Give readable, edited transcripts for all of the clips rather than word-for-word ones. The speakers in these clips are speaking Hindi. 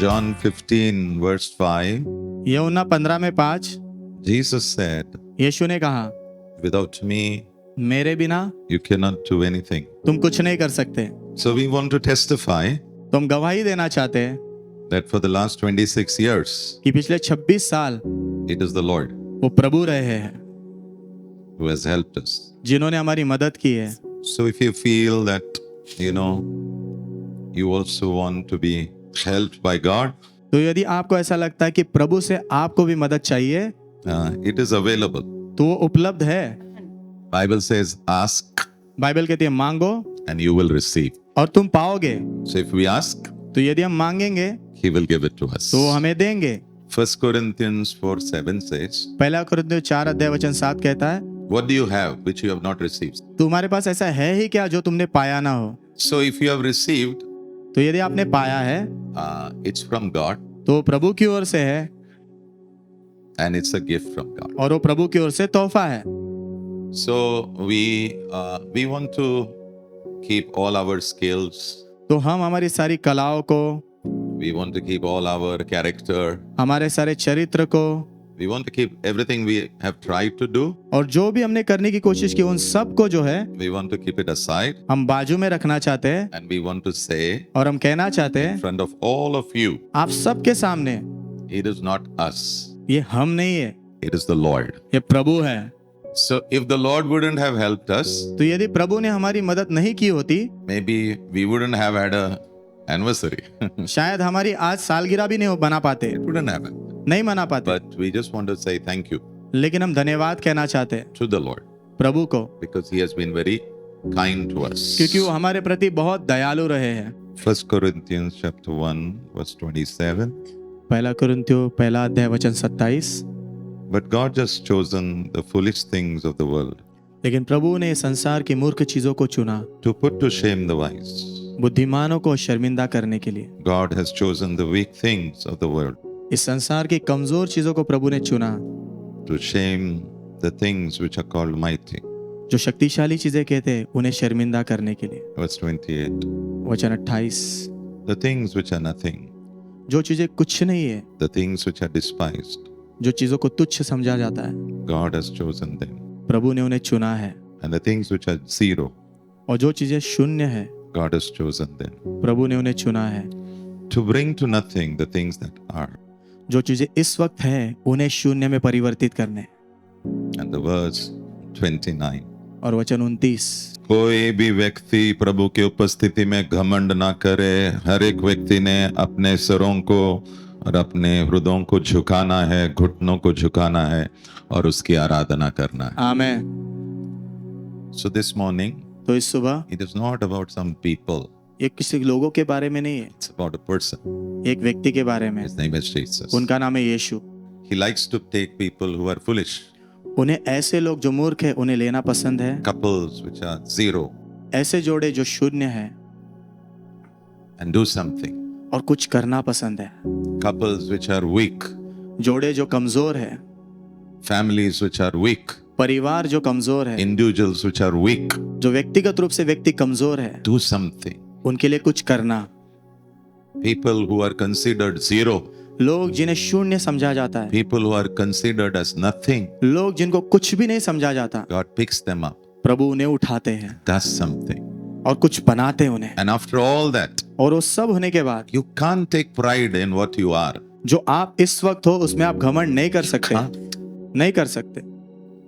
John 15 verse 5, यूहन्ना 15:5 Jesus said, यीशु ने कहा, without me, मेरे बिना you cannot do anything. तुम कुछ नहीं कर सकते। So we want to testify तो हम गवाही देना चाहते हैं that for the last 26 years, कि पिछले 26 साल it is the Lord वो प्रभु रहे हैं who has helped us. जिन्होंने हमारी मदद की है। So if you feel that, you also want to be helped by God, तो यदि आपको ऐसा लगता है कि प्रभु से आपको भी मदद चाहिए it is available. तो वो उपलब्ध है। Bible says, ask बाइबल कहती है मांगो and you will receive. और तुम पाओगे। So if we ask, तो यदि हम मांगेंगे He will give it to us. तो वो हमें देंगे। 1 Corinthians 4:7 says, पहला कुरिन्थियों 4:7 कहता है, what do you have which you have not received? तुम्हारे पास ऐसा है ही क्या जो तुमने पाया ना हो। So if you have received, तो यदि आपने पाया है it's from God तो प्रभु की ओर से है and it's a gift from God. और वो प्रभु की ओर से तोहफा है। So we want to keep all our skills. तो हम हमारी सारी कलाओं को, We want to keep all our character. हमारे सारे चरित्र को, We want to keep everything we have tried to do. और जो भी हमने करने की कोशिश की उन सब को जो है We want to keep it aside हम बाजू में रखना चाहते हैं and we want to say और हम कहना चाहते in हैं front of all of you, आप सबके सामने, it is not us, ये हम नहीं है, it is the Lord. ये प्रभु है। So if the Lord wouldn't have helped us, तो यदि प्रभु ने हमारी मदद नहीं की होती maybe we wouldn't have had a anniversary. It शायद हमारी आज सालगिरह भी नहीं बना पाते, wouldn't happen. नहीं मना पाते। But we just want to say thank you लेकिन हम धन्यवाद कहना चाहते हैं to the Lord प्रभु को, because He has been very kind to us. क्योंकि वो हमारे प्रति बहुत दयालु रहे हैं। 1 Corinthians chapter 1 verse 27. पहला कुरिन्थियों 1:27। But God just chosen the foolish things of the world लेकिन प्रभु ने संसार की मूर्ख चीजों को चुना to put to shame the wise. बुद्धिमानों को शर्मिंदा करने के लिए। God has chosen the weak things of the world इस संसार की कमजोर चीजों को प्रभु ने चुना to shame the things which are called mighty. जो शक्तिशाली चीजें कहते हैं उन्हें शर्मिंदा करने के लिए। Verse 28. वचन 28, The things which are nothing, जो चीजें कुछ नहीं है, the things which are despised, जो चीजों को तुच्छ समझा जाता है, God has chosen them. प्रभु ने उन्हें चुना है। And the things which are zero, और जो चीजें शून्य है, God has chosen them. प्रभु ने उन्हें चुना है। To bring to nothing the things that are. जो चीजें इस वक्त है उन्हें शून्य में परिवर्तित करने। And the verse 29. और वचन 29, कोई भी व्यक्ति प्रभु की उपस्थिति में घमंड ना करे। हर एक व्यक्ति ने अपने सिरों को और अपने हृदयों को झुकाना है, घुटनों को झुकाना है और उसकी आराधना करना है। आमेन। So this morning, तो इस सुबह it is not about some people. ये किसी लोगों के बारे में नहीं है, It's about a person. एक व्यक्ति के बारे में। His name is Jesus. उनका नाम है यीशु। He likes to take people who are foolish, उन्हें ऐसे लोग जो मूर्ख है उन्हें लेना पसंद है, couples which are zero, ऐसे जोड़े जो शून्य है and do something. और कुछ करना पसंद है, Couples which are weak, जोड़े जो कमजोर है, families which are weak, परिवार जो कमजोर है, individuals which are weak, जो व्यक्तिगत रूप से व्यक्ति कमजोर है, do something. उनके लिए कुछ करना। People who are considered zero, लोग जिन्हें शून्य समझा जाता है, people who are considered as nothing, लोग जिनको कुछ भी नहीं समझा जाता, God picks them up, प्रभु उन्हें उठाते हैं does something. और कुछ बनाते हैं उन्हें। And after all that, और वो सब होने के बाद you can't take pride in what you are. जो आप इस वक्त हो उसमें आप घमंड नहीं कर सकते, नहीं कर सकते।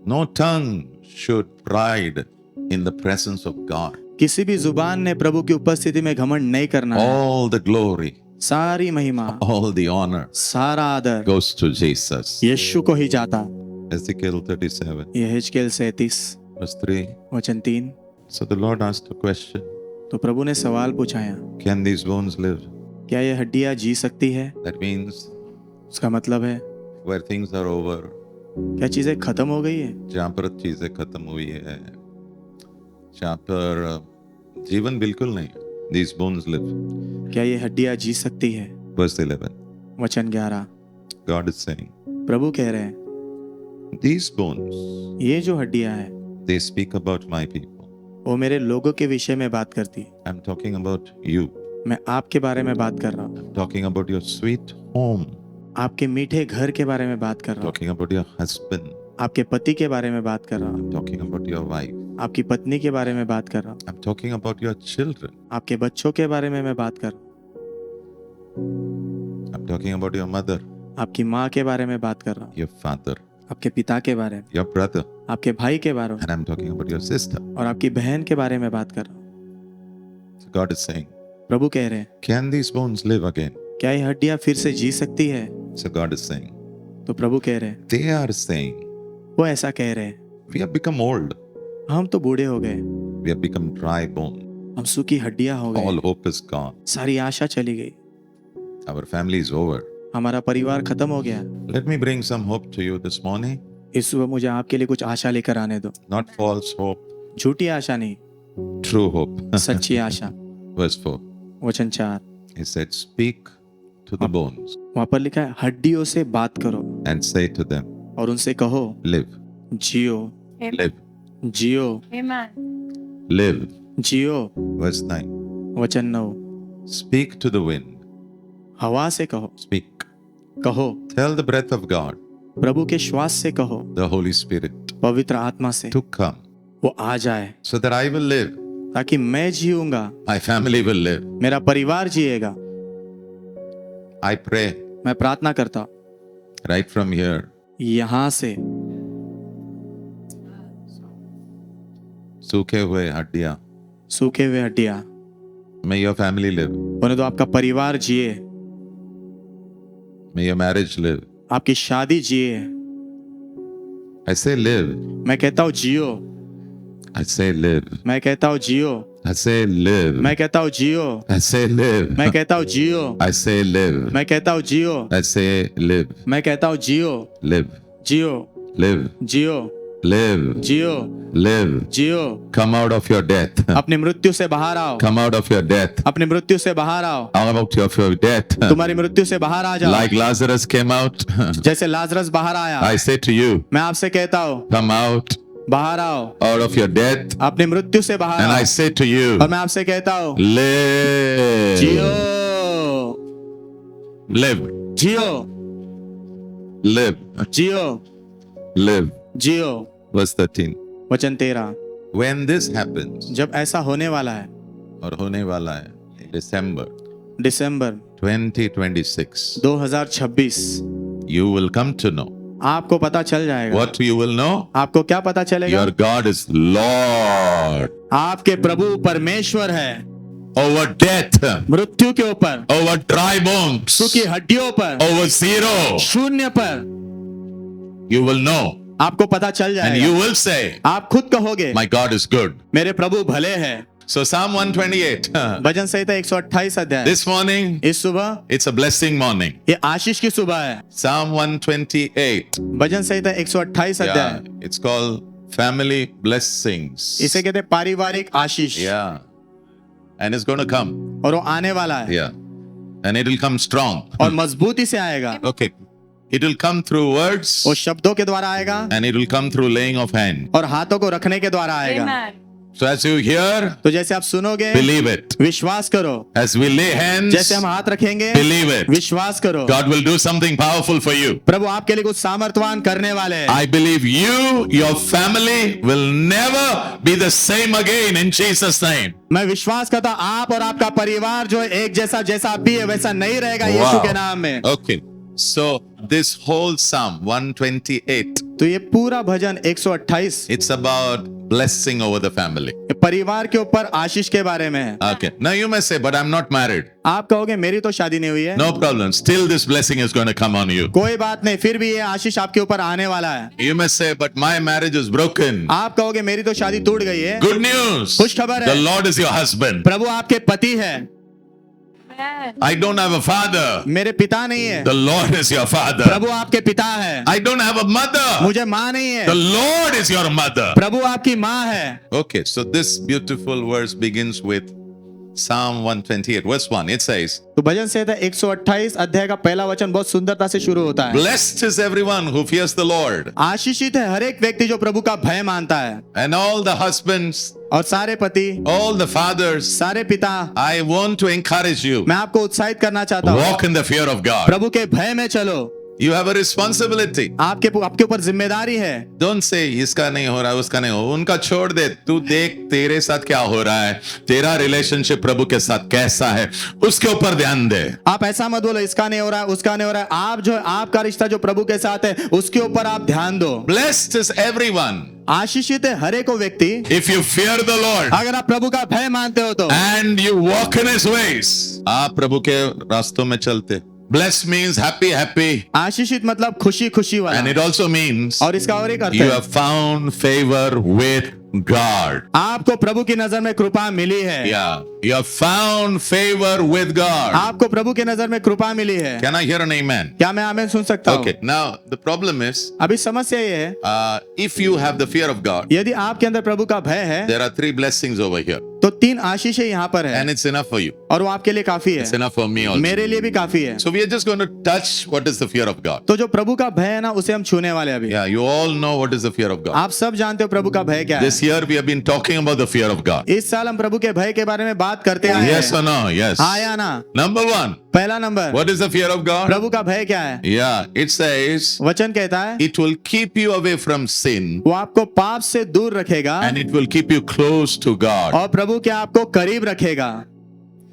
No tongue should pride in the presence of God. किसी भी जुबान ने प्रभु की उपस्थिति में घमंड नहीं करना है। All the glory, सारी महिमा, all the honor सारा आदर goes to Jesus. यीशु को ही जाता। Ezekiel 37, यहेजकेल 37 verse 3. वचन 3। So the Lord asked a question. तो प्रभु ने सवाल पूछा है, Can these bones live? क्या ये हड्डियां जी सकती है? That means उसका मतलब है where things are over, क्या चीजें खत्म हो गई है? जहाँ पर चीजें खत्म हुई है, जहाँ पर जीवन बिल्कुल नहीं है. These bones live. क्या ये हड्डियां जी सकती है? Verse 11. वचन 11, God is saying, प्रभु कह रहे हैं these bones, ये जो हड्डियां हैं they speak about my people. वो मेरे लोगों के विषय में बात करती है। I'm talking about you. मैं आपके बारे में बात कर रहा हूँ, I'm talking about your sweet home. आपके मीठे घर के बारे में बात कर रहा हूँ, Talking about your husband. आपके पति के बारे में बात कर रहा हूँ, I'm talking about your wife. आपकी पत्नी के बारे में बात कर रहा हूँ, I'm talking about your children. आपके बच्चों के बारे में मैं बात कर रहा हूँ, I'm talking about your mother, आपकी माँ के बारे में बात कर रहा हूँ, your father, आपके पिता के बारे में, your brother, आपके भाई के बारे में and I'm talking about your sister. और आपकी बहन के बारे में बात कर रहा हूँ। So God is saying, प्रभु कह रहे हैं, can these bones live again? क्या ये हड्डियां फिर से जी सकती है? So God is saying, तो प्रभु कह रहे हैं, they are saying, वो ऐसा कह रहे हैं, we have become old. हम तो बूढ़े हो गए, We have become dry bone. हम सूखी हड्डियां हो All गए, hope is gone. सारी आशा चली गई, Our family is over. हमारा परिवार खत्म हो गया। Let me bring some hope to you this morning. इस सुबह मुझे आपके लिए कुछ आशा लेकर आने दो, Not false hope, झूठी आशा नहीं, true hope. सच्ची आशा। Verse 4. वचन 4 He said, speak to the bones वहां पर लिखा है, हड्डियों से बात करो and say to them, और उनसे कहो, live, जियो, live, जियो, live. जियो। Verse 9. वचन 9 Speak to the wind. हवा से कहो, Speak. कहो Tell the breath of God, प्रभु के श्वास से कहो, the Holy Spirit, पवित्र आत्मा से to come वो आ जाए, so that I will live. ताकि मैं जीऊंगा, My family will live. मेरा परिवार जिएगा। I pray मैं प्रार्थना करता हूं, right from here. यहां से सूखे हुए हड्डियां. सूखे हुए हड्डियां, May your family live. परंतु आपका परिवार जिए, May your marriage live. आपकी शादी जिए। I say live. मैं कहता हूं जियो, I say live. मैं कहता हूं जियो, I say live. मैं कहता हूं जियो, I say live. मैं कहता हूं जियो, I say live. मैं कहता हूं जियो, I say live. मैं कहता हूं जियो, Live. Jio, Live. Jio, Live. Jio, Live. Jio. Come out of your death. अपनी मृत्यु से बाहर आओ, Come out of your death. अपनी मृत्यु से बाहर आओ, Out of your death. तुम्हारी मृत्यु से बाहर आ जाओ। Like Lazarus came out. जैसे लाजरस बाहर आया, I say to you, मैं आपसे कहता हूं, come out बाहर आओ, out of your death. अपनी मृत्यु से बाहर And I आओ। say to you, और मैं आपसे कहता हूं, live. जियो, Live. जियो, Live. जियो, Live. जियो। Verse 13. वचन 13 When this happens, जब ऐसा होने वाला है, और होने वाला है, December December 2026, 2026, you will come to know. आपको पता चल जाएगा। What you will know? आपको क्या पता चलेगा? Your God is Lord आपके प्रभु परमेश्वर है, over death, मृत्यु के ऊपर, over dry bones, सूखी हड्डियों पर, over zero. शून्य पर। You will know. आपको पता चल And जाएगा, you will say, आप खुद कहोगे, my God is good. मेरे प्रभु भले हैं। So Psalm 128. भजन संहिता 128 अध्याय। This morning, इस सुबह it's a blessing morning. ये आशीष की सुबह है। Psalm 128. भजन संहिता 128 Yeah, अध्याय, it's called family blessings. इसे कहते हैं पारिवारिक आशीष, Yeah. And it's going to come. और वो आने वाला है Yeah. And it will come strong. और मजबूती से आएगा। Okay. It will come through words वो शब्दों के द्वारा आएगा and it will come through laying of hand. और हाथों को रखने के द्वारा आएगा। So as you hear, तो जैसे आप सुनोगे, believe it. विश्वास करो। As we lay hands, जैसे हम हाथ रखेंगे, believe it. विश्वास करो। God will do something powerful for you. प्रभु आपके लिए कुछ सामर्थवान करने वाले हैं। I believe you, your family will never be the same again in Jesus' name. मैं विश्वास करता हूं, आप और आपका परिवार जो एक जैसा जैसा भी है वैसा नहीं रहेगा यीशु के नाम में। Okay. So this whole Psalm 128, तो ये पूरा भजन 128 it's about blessing over the family. परिवार के ऊपर आशीष के बारे में है। Okay. Now you may say, but I'm not married. आप कहोगे मेरी तो शादी नहीं हुई है। No problem. Still this blessing is going to come on you. कोई बात नहीं, फिर भी ये आशीष आपके ऊपर आने वाला है। You may say, but my marriage is broken. आप कहोगे मेरी तो शादी टूट गई है। Good news. खुश खबर The है, Lord is your husband. प्रभु आपके पति है। I don't have a father. मेरे पिता नहीं है, The Lord is your father. प्रभु आपके पिता है। I don't have a mother. मुझे माँ नहीं है, The Lord is your mother. प्रभु आपकी माँ है। Okay, so this beautiful verse begins with Psalm 128, verse 1, it says, तो भजन संहिता 128 अध्याय का पहला वचन बहुत सुंदरता से शुरू होता है। Blessed is everyone who fears the Lord, आशीषित है हर एक व्यक्ति जो प्रभु का भय मानता है, and all the husbands, और सारे पति, all the fathers. सारे पिता। I want to encourage you, मैं आपको उत्साहित करना चाहता हूँ, walk in the fear of God. प्रभु के भय में चलो। You have a responsibility. आपके ऊपर जिम्मेदारी है। Don't say इसका नहीं हो रहा है, उसका नहीं हो, उनका छोड़ दे। तू देख तेरे साथ क्या हो रहा है, तेरा रिलेशनशिप प्रभु के साथ कैसा है, उसके ऊपर ध्यान दे। आप ऐसा मत बोलो इसका नहीं हो रहा है, उसका नहीं हो रहा है। आप जो आपका रिश्ता जो प्रभु के साथ है उसके ऊपर आप ध्यान दो। Blessed is everyone आशीषित है हर एक व्यक्ति, if you fear the Lord अगर आप प्रभु का भय मानते हो तो, and you walk in His ways. आप प्रभु के रास्तों में चलते। Blessed means happy, happy, आशीषित मतलब खुशी खुशी and वाला, it also means और इसका और एक अर्थ you है, have found favor with God. आपको प्रभु की नजर में कृपा मिली है। Yeah, you have found favor with God. आपको प्रभु की नजर में कृपा मिली है। Can I hear an amen? क्या मैं आमीन सुन सकता हूँ? Okay, now the problem is, अभी समस्या ये है, if you have the fear of God, यदि आपके अंदर प्रभु का भय है there are 3 blessings over here, तो 3 आशीषें यहाँ पर है, and it's enough for you. और वो आपके लिए काफी है, It's enough for me also. मेरे लिए भी काफी है। So we are just going to touch what is the fear of God. तो जो प्रभु का भय है ना उसे हम छूने वाले हैं अभी। Yeah, you all know what is the fear of God. आप सब जानते हो प्रभु का भय क्या है। This year we have been talking about the fear of God. इस साल हम प्रभु के भय के बारे में बात करते आए Yes हैं। or no? Yes. हाँ या ना? Number 1, पहला number, what is the fear of God? प्रभु का भय क्या है? Yeah, it says वचन कहता है it will keep you away from sin वो आपको पाप से दूर रखेगा and it will keep you close to God. और प्रभु के आपको करीब रखेगा।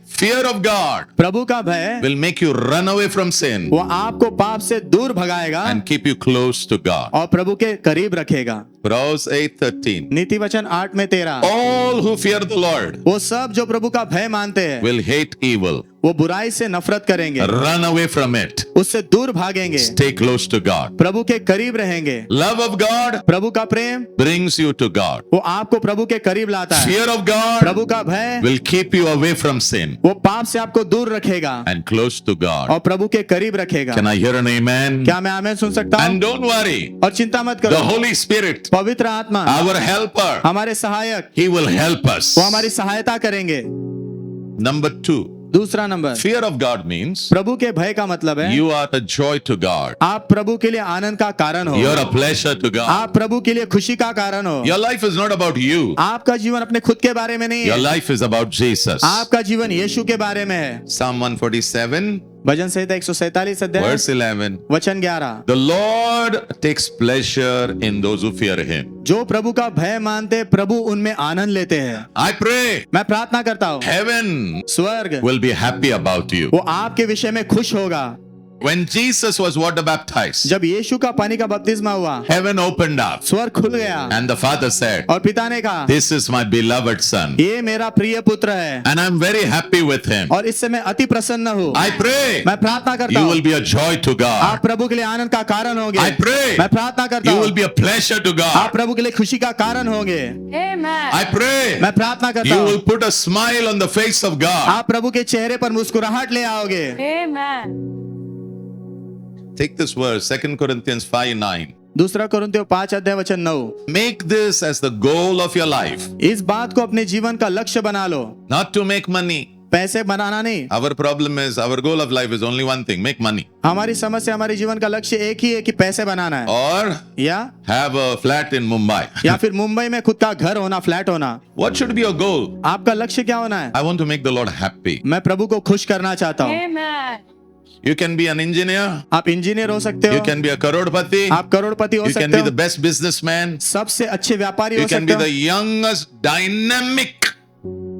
Fear of God प्रभु का भय will make you run away from sin वो आपको पाप से दूर भगाएगा and keep you close to God. और प्रभु के करीब रखेगा। Proverbs 8:13. नीति वचन 8 में 13, All who fear the Lord वो सब जो प्रभु का भय मानते हैं will hate evil. वो बुराई से नफरत करेंगे, Run away from it. उससे दूर भागेंगे, Stay close to God. प्रभु के करीब रहेंगे। Love of God प्रभु का प्रेम brings you to God. वो आपको प्रभु के करीब लाता है। Fear of God प्रभु का भय will keep you away from sin वो पाप से आपको दूर रखेगा and close to God. और प्रभु के करीब रखेगा। Can I hear an amen? क्या मैं आमीन सुन सकता And हूँ? don't worry, और चिंता मत the करो, Holy Spirit, पवित्र आत्मा our helper, हमारे सहायक, He will help us. वो हमारी सहायता करेंगे। Number 2, दूसरा number, fear of God means प्रभु के भय का मतलब है you are a joy to God. आप प्रभु के लिए आनंद का कारण हो, You're a pleasure to God. आप प्रभु के लिए खुशी का कारण हो। Your life is not about you. आपका जीवन अपने खुद के बारे में नहीं Your है, life is about Jesus. आपका जीवन यीशु के बारे में है। Psalm 147, भजन संहिता 147 अध्याय verse 11. वचन 11, The Lord takes pleasure in those who fear Him. जो प्रभु का भय मानते प्रभु उनमें आनंद लेते हैं। I pray मैं प्रार्थना करता हूँ heaven स्वर्ग will be happy about you. वो आपके विषय में खुश होगा। When Jesus was water baptized, जब यीशु का पानी का बपतिस्मा हुआ, heaven opened up स्वर्ग खुल गया and the Father said, और पिता ने कहा This is my beloved Son ये मेरा प्रिय पुत्र है and I'm very happy with Him. और इससे मैं अति प्रसन्न हूँ। I pray मैं प्रार्थना करता you हूँ will be a joy to आप God. प्रभु के लिए आनंद का कारण होंगे। I pray मैं प्रार्थना करता you हूँ will be a pleasure to आप God. प्रभु के लिए खुशी का कारण होंगे। Amen. I pray मैं प्रार्थना करता you हूँ will put a smile on the face of God. आप प्रभु के चेहरे पर मुस्कुराहट ले आओगे। Amen. Take this verse, 2 Corinthians 5:9. दूसरा कोरिन्थियों 5 अध्याय वचन 9, Make this as the goal of your life, इस बात को अपने जीवन का लक्ष्य बना लो, not to make money. पैसे बनाना नहीं। Our problem is, our goal of life is only one thing, make money. हमारी समस्या हमारे जीवन का लक्ष्य एक ही है कि पैसे बनाना है, Or या have a flat in Mumbai. या फिर मुंबई में खुद का घर होना, फ्लैट होना। What should be your goal? आपका लक्ष्य क्या होना है? I want to make the Lord happy. मैं प्रभु को खुश करना चाहता हूँ। Amen. You can be an engineer. आप इंजीनियर हो सकते You हो, can be a karodpati. आप करोड़पति हो You can सकते be the हो, best businessman. सबसे अच्छे व्यापारी You हो can सकते be the हो, youngest dynamic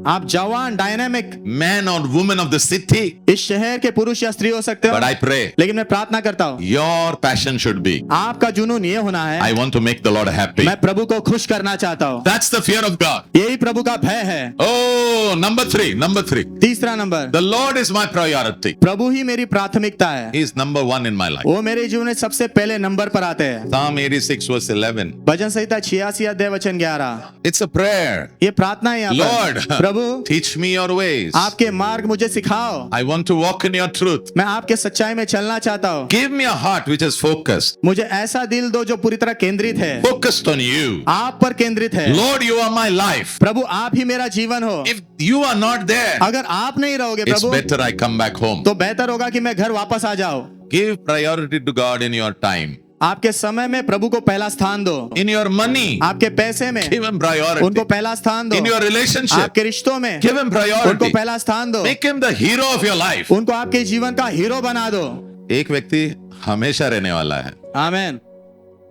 आप जवान dynamic man or woman of the city. इस शहर के पुरुष या स्त्री हो सकते हो। But I pray लेकिन मैं प्रार्थना करता हूँ your passion should be, आपका जुनून ये होना है I want to make the Lord happy. मैं प्रभु को खुश करना चाहता हूँ। That's the fear of God. यही प्रभु का भय है। Oh, number 3. तीसरा number, The Lord is my priority. प्रभु ही मेरी प्राथमिकता है, He is number 1 in my life. वो मेरे जीवन में सबसे पहले नंबर पर आते हैं। Psalm 86 verse 11. भजन संहिता 86 अध्याय वचन 11, It's a prayer. ये प्रार्थना है यहाँ Lord, पर। प्रभु teach me your ways. आपके मार्ग मुझे सिखाओ, I want to walk in your truth. मैं आपके सच्चाई में चलना चाहता हूँ। Give me a heart which is focused, मुझे ऐसा दिल दो जो पूरी तरह केंद्रित है, focused on you. आप पर केंद्रित है। Lord, you are my life. प्रभु आप ही मेरा जीवन हो। If you are not there, अगर आप नहीं रहोगे it's Prabhu better I come back home. तो बेहतर होगा कि मैं घर वापस आ जाऊं। Give priority to God in your time. आपके समय में प्रभु को पहला स्थान दो, In your money, आपके पैसे में give him priority. उनको पहला स्थान दो, In your relationship, आपके रिश्तों में give him उनको priority. पहला स्थान दो, Make him the hero of your life. उनको आपके जीवन का हीरो बना दो। एक व्यक्ति हमेशा रहने वाला है. आमीन।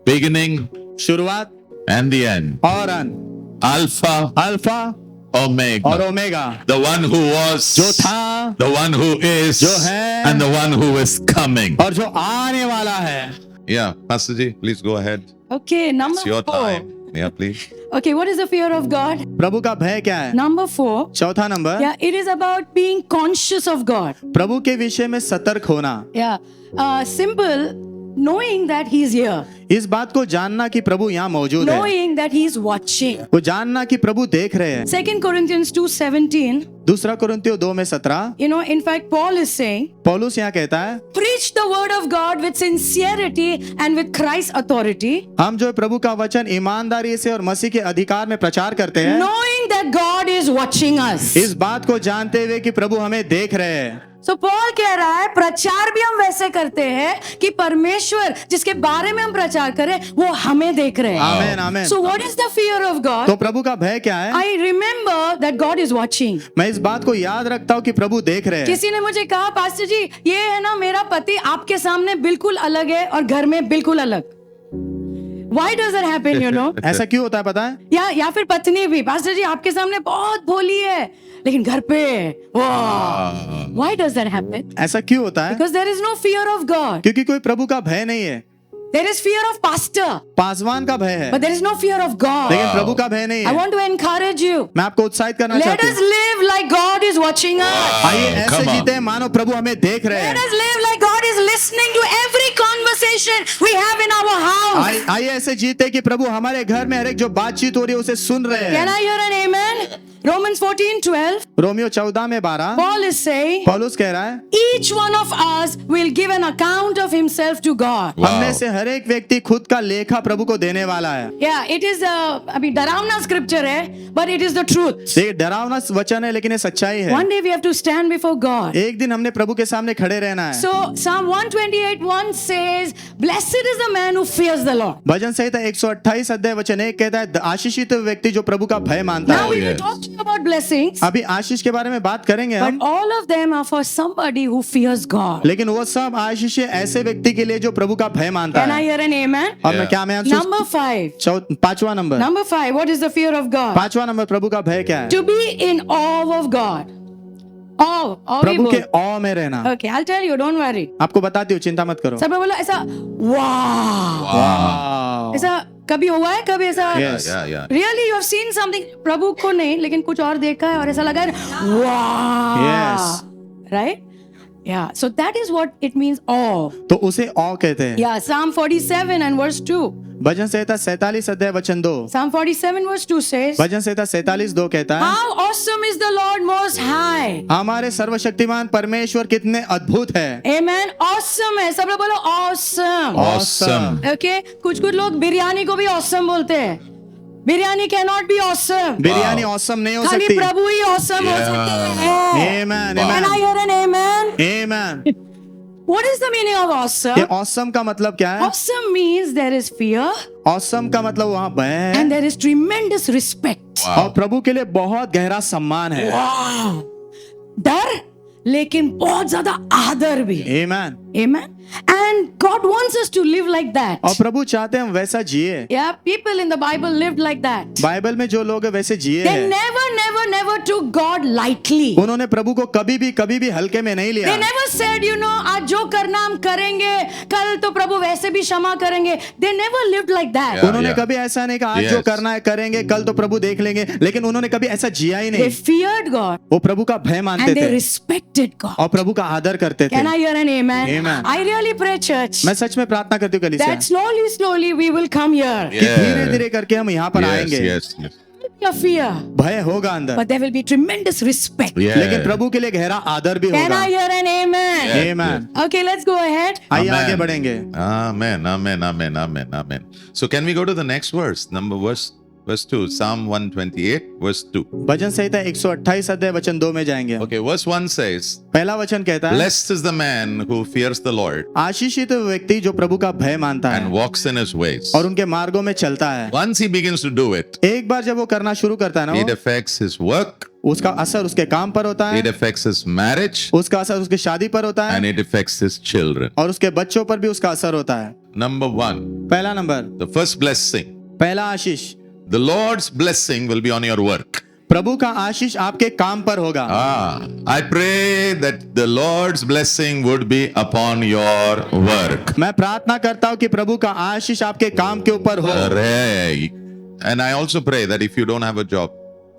Beginning शुरुआत and the end. और अंत, Alpha, अल्फा Omega. और omega, The one who was, जो था, the one who is, जो है, and the one who is coming. और जो आने वाला है। Yeah, Pastor Ji, please go ahead. Okay, number It's your 4. time. Yeah, please. Okay, what is the fear of God? प्रभु का भय क्या है? Number 4. चौथा number, Yeah, it is about being conscious of God. प्रभु के विषय में सतर्क होना। Yeah, simple, knowing that He is here, इस बात को जानना कि प्रभु यहाँ मौजूद है, knowing that He is watching. वो जानना कि प्रभु देख रहे हैं। 2 Corinthians 2:17. दूसरा कुरिन्थियों 2:17, You know, in fact, Paul is saying, पौलुस यहाँ कहता है, preach the word of God with sincerity and with Christ's authority, हम जो प्रभु का वचन ईमानदारी से और मसीह के अधिकार में प्रचार करते हैं, knowing that God is watching us. इस बात को जानते हुए कि प्रभु हमें देख रहे हैं। So Paul कह रहा है प्रचार भी हम वैसे करते हैं कि परमेश्वर जिसके बारे में हम प्रचार करें वो हमें देख रहे हैं। आमीन आमीन। So what is the fear of God? तो प्रभु का भय क्या है? I remember that God is watching. मैं इस बात को याद रखता हूँ कि प्रभु देख रहे हैं। किसी ने मुझे कहा पास्टर जी ये है ना मेरा पति आपके सामने बिल्कुल अलग है और घर में बिल्कुल अलग। Why does that happen, you know? ऐसा क्यों होता है पता है? या फिर पत्नी भी पास्टर जी आपके सामने बहुत भोली है लेकिन घर पे वाह। Why does that happen? ऐसा क्यों होता है? Because there is no fear of God. क्योंकि कोई प्रभु का भय नहीं है। There is fear of pastor, Paswan का भय है, but there is no fear of God. लेकिन प्रभु का भय नहीं I है। want to encourage you. मैं आपको उत्साहित करना Let चाहता us हूँ। live like God is watching us. आइए ऐसे come on. जीते हैं मानो प्रभु हमें देख रहे Let हैं। us live like God is listening to every conversation we have in our house. आइए ऐसे जीते कि प्रभु हमारे घर में हर एक जो बातचीत हो रही है उसे सुन रहे Can हैं। I hear an amen? Romans 14:12. Romeo 14:12 Paul is saying, पौलुस कह रहा है, each one of us will give an account of himself to God. Wow. हम में से हर एक व्यक्ति खुद का लेखा प्रभु को देने वाला है। Yeah, it is अभी डरावना scripture है, but it is the truth. ये डरावना वचन है लेकिन ये सच्चाई है। One day we have to stand before God. एक दिन हमने प्रभु के सामने खड़े रहना है। So Psalm 128:1 says, "Blessed is the man who fears the Lord." भजन संहिता 128 अध्याय वचन 1 कहता है, आशीषित व्यक्ति जो प्रभु का भय मानता Now we है। will talk to you about blessings, अभी आशीष के बारे में बात करेंगे but हम, all of them are for somebody who fears God. लेकिन वो सब आशीष ऐसे व्यक्ति के लिए जो प्रभु का भय मानता Can I है। hear an amen? और मैं क्या मैं Number 5. पांचवा number, Number 5. What is the fear of God? पांचवा नंबर प्रभु का भय क्या है? To be in awe of God. Awe प्रभु भी के बोल. औ में रहना। Okay, I'll tell you. Don't worry. आपको बताती हूँ, चिंता मत करो। सब बोलो ऐसा वाह वाह। ऐसा कभी हुआ है कभी ऐसा Yes. Yeah. Really you have seen something प्रभु को नहीं लेकिन कुछ और देखा है और ऐसा लगा है वाह Yes. राइट या so that is what it means ऑ तो उसे औ कहते हैं। या Psalm 47 and verse 2 भजन संहिता 47 अध्याय वचन 2, Psalm 47 verse 2 says भजन संहिता 47:2 कहता है, how awesome is the Lord most high. हमारे सर्वशक्तिमान परमेश्वर कितने अद्भुत है। Amen. Awesome है सब लोग बोलो awesome. Awesome. Okay, कुछ लोग बिरयानी को भी awesome बोलते हैं. Biryani cannot be awesome. Biryani awesome नहीं हो खाली सकती। प्रभु ही awesome हो सकते हैं. Amen, Can amen. I hear an amen? Amen. What is the meaning of ये awesome? औसम का मतलब क्या है? Awesome means there is fear awesome का मतलब वहाँ भय है and there is tremendous respect. और प्रभु के लिए बहुत गहरा सम्मान है। Wow. डर लेकिन बहुत ज्यादा आदर भी. Amen. Amen. And God wants us to live like that. और प्रभु चाहते हैं हम वैसा जिए। Yeah, people in the Bible lived like that. Bible में जो लोग हैं वैसे जिए They हैं। never took God lightly. उन्होंने प्रभु को कभी भी हल्के में नहीं लिया। They never said, you know, आज जो करना हम करेंगे, कल तो प्रभु वैसे भी क्षमा करेंगे. They never lived like that. Yeah. उन्होंने कभी ऐसा नहीं कहा, आज जो Yes. करना है करेंगे, कल तो प्रभु देख लेंगे, लेकिन उन्होंने कभी ऐसा जिया ही They नहीं। feared God वो प्रभु का भय मानते and they थे respected God. और प्रभु का आदर करते थे। Can I hear an amen? Amen. I really pray, church, मैं सच में प्रार्थना करती हूँ कलीसिया that slowly we will come here. कि धीरे धीरे करके हम यहाँ पर आएंगे। Yes. your fear, भय होगा अंदर, but there will be tremendous respect. लेकिन प्रभु के लिए गहरा आदर भी Can होगा। I hear an amen? Amen। Okay, let's go ahead. आइए Amen. आगे बढ़ेंगे। Amen, amen, amen, amen, amen. So can we go to the next verse? Verse 2, Psalm 128, verse 2. भजन संहिता 128 अध्याय वचन 2 में जाएंगे। Okay, verse 1 says, पहला वचन कहता है, Blessed is the man who fears the Lord आशीषित व्यक्ति जो प्रभु का भय मानता and है walks in his ways. और उनके मार्गों में चलता है। Once he begins to do it, एक बार जब वो करना शुरू करता है ना, it affects his work, उसका असर उसके काम पर होता it है, affects his marriage, उसका असर उसकी शादी पर होता and है it affects his children. और उसके बच्चों पर भी उसका असर होता है। Number 1, पहला नंबर, the first blessing. पहला आशीष, The Lord's blessing will be on your work. प्रभु का आशीष आपके काम पर होगा। I pray that the Lord's blessing would be upon your work. मैं प्रार्थना करता हूँ कि प्रभु का आशीष आपके काम के ऊपर हो। Hooray. And I also pray that if you don't have a job,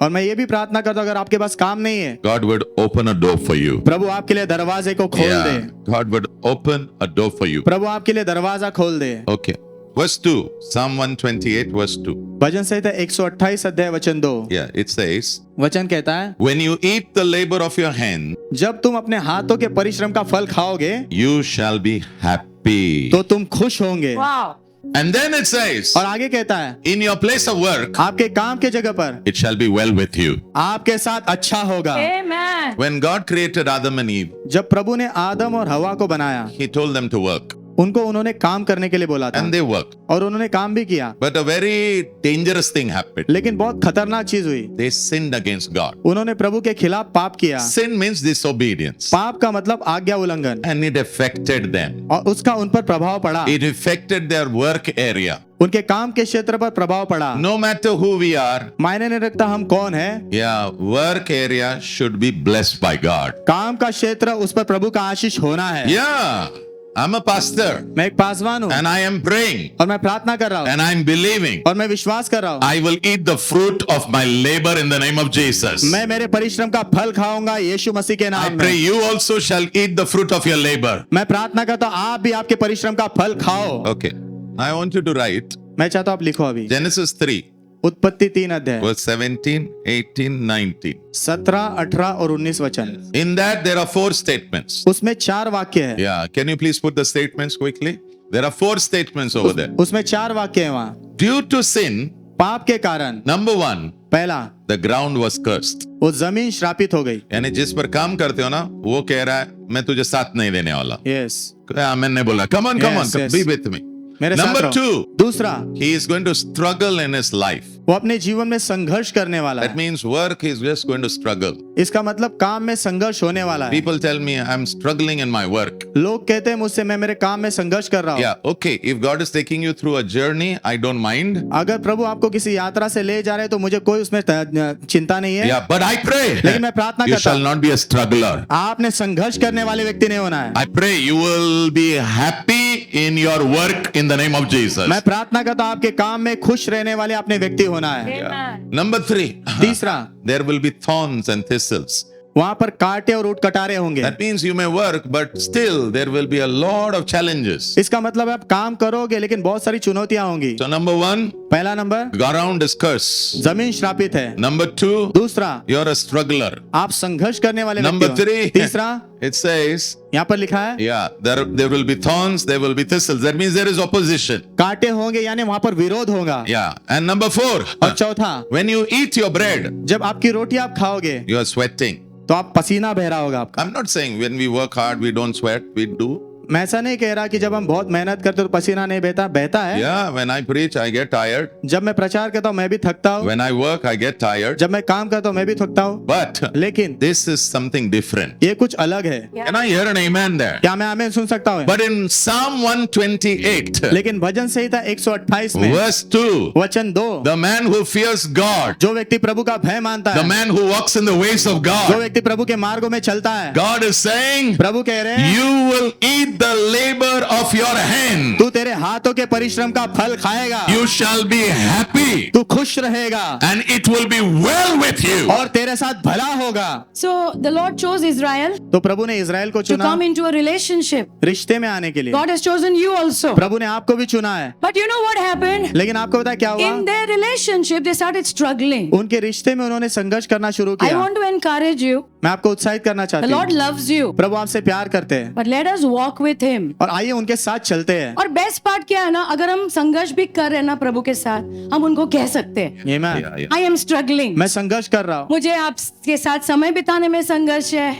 और मैं ये भी प्रार्थना करता हूँ अगर आपके पास काम नहीं है, God would open a door for you. प्रभु आपके लिए दरवाजे को खोल दे। God would open a door for you. प्रभु आपके लिए दरवाजा खोल दे। Okay. Verse 2, Psalm 128, verse 2. भजन संहिता 128 अध्याय वचन 2, Yeah, it says, वचन कहता है, When you eat the labor of your hand, जब तुम अपने हाथों के परिश्रम का फल खाओगे you shall be happy. तो तुम खुश होंगे। Wow. And then it says, और आगे कहता है, In your place of work, आपके काम के जगह पर it shall be well with you. आपके साथ अच्छा होगा। Amen. When God created Adam and Eve, जब प्रभु ने आदम और हवा को बनाया, He told them to work. उनको उन्होंने काम करने के लिए बोला था And they worked. और उन्होंने काम भी किया, But a very dangerous thing happened. लेकिन बहुत खतरनाक चीज हुई। They sinned against God. उन्होंने प्रभु के खिलाफ पाप किया। Sin means disobedience. पाप का मतलब आज्ञा उल्लंघन, And it affected them. और उसका उन पर प्रभाव पड़ा, It affected their work area. उनके काम के क्षेत्र पर प्रभाव पड़ा। No matter who we are, मायने नहीं रखता हम कौन है, yeah, work area should be blessed by God. काम का क्षेत्र उस पर प्रभु का आशीष होना है। Yeah, I'm a pastor मैं एक पासवान हूँ and I am praying और मैं प्रार्थना कर रहा हूँ and I'm believing और मैं विश्वास कर रहा हूँ, I will eat the fruit of my labor in the name of Jesus. मैं मेरे परिश्रम का फल खाऊंगा यीशु मसीह के I नाम pray में। you also shall eat the fruit of your labor. मैं प्रार्थना करता हूँ आप भी आपके परिश्रम का फल खाओ। Okay, I want you to write मैं चाहता हूँ आप लिखो अभी Genesis 3, उत्पत्ति 3 अध्याय verse 17, 18, 19. 17, 18 और 19 वचन। In that there are 4 statements. उसमें 4 वाक्य है। Yeah, can you please put the statements quickly? There are 4 statements over there. उसमें 4 वाक्य है वहाँ। Due to sin, पाप के कारण number 1, पहला, the ground was cursed. वो जमीन श्रापित हो गई। यानी जिस पर काम करते हो ना, वो कह रहा है मैं तुझे साथ नहीं देने वाला। यस, मैंने बोला come on, Yes, yes. be with me. मेरे साथ Number रहो। 2, दूसरा, he is going to struggle in his life. वो अपने जीवन में संघर्ष करने वाला That है। means work is just going to struggle. इसका मतलब काम में संघर्ष होने वाला है। People tell me I'm struggling in my work. लोग कहते हैं मुझसे मैं मेरे काम में संघर्ष कर रहा हूँ। Yeah, okay. If God is taking you through a journey, I don't mind. अगर प्रभु आपको किसी यात्रा से ले जा रहे हैं तो मुझे कोई उसमें चिंता नहीं है। Yeah, but I pray लेकिन मैं प्रार्थना you करता shall हूँ not be a struggler. आपने संघर्ष करने वाले व्यक्ति नहीं होना है। I pray you will be happy in your work in the name of Jesus. मैं प्रार्थना करता हूँ आपके काम में खुश रहने वाले अपने व्यक्ति होना है। Amen. Number 3, तीसरा, there will be thorns and thistles. वहां पर कांटे और ऊंट कटारे होंगे। That means you may work, but still there will be a lot of challenges. इसका मतलब आप काम करोगे लेकिन बहुत सारी चुनौतियां होंगी। So number 1, पहला नंबर, ground is cursed. जमीन श्रापित है। Number 2, दूसरा, you're a struggler. आप संघर्ष करने वाले Number व्यक्ति हो। 3, तीसरा, it says, यहाँ पर लिखा है yeah, there will be thorns, there will be thistles. That means there is opposition. कांटे होंगे यानी वहां पर विरोध होगा। Yeah. And number 4, और चौथा, when you eat your bread, जब आपकी रोटी आप खाओगे you are sweating. तो आप पसीना बह रहा होगा आपका। I'm not saying when we work hard, we don't sweat, we do. मैं ऐसा नहीं कह रहा कि जब हम बहुत मेहनत करते तो पसीना नहीं बहता है। Yeah, when I preach, I get tired. जब मैं प्रचार करता हूँ मैं भी थकता हूँ। When I work, I get tired. जब मैं काम करता हूँ मैं भी थकता हूँ। But लेकिन this is something different. ये कुछ अलग है। Can I hear an amen there? क्या मैं आमीन सुन सकता हूँ? But in Psalm 128, लेकिन भजन संहिता 128 में verse 2, वचन 2, the man who fears God, जो व्यक्ति प्रभु का भय मानता the है, man who walks in the ways of जो God, व्यक्ति प्रभु के मार्गों में चलता है, God is saying, प्रभु कह रहे हैं you will eat the labor of your hand. तू तेरे हाथों के परिश्रम का फल खाएगा, You shall be happy, तू खुश रहेगा and it will be well with you. और तेरे साथ भला होगा। So the Lord chose Israel तो प्रभु ने इज़राइल को to चुना come into a relationship. रिश्ते में आने के लिए। God has chosen you also. प्रभु ने आपको भी चुना है, But you know what happened? लेकिन आपको पता है क्या हुआ? In their relationship, they started struggling. उनके रिश्ते में उन्होंने संघर्ष करना शुरू I किया। want to encourage you. मैं आपको उत्साहित करना The चाहती Lord हूँ, loves you. प्रभु आपसे प्यार करते हैं But let us walk with Him. और आइए उनके साथ चलते हैं। और बेस्ट पार्ट क्या है ना, अगर हम संघर्ष भी कर रहे हैं ना प्रभु के साथ, हम उनको कह सकते हैं आमीन। Yeah, yeah. I am struggling, मैं संघर्ष कर रहा हूँ, मुझे आपके साथ समय बिताने में संघर्ष है।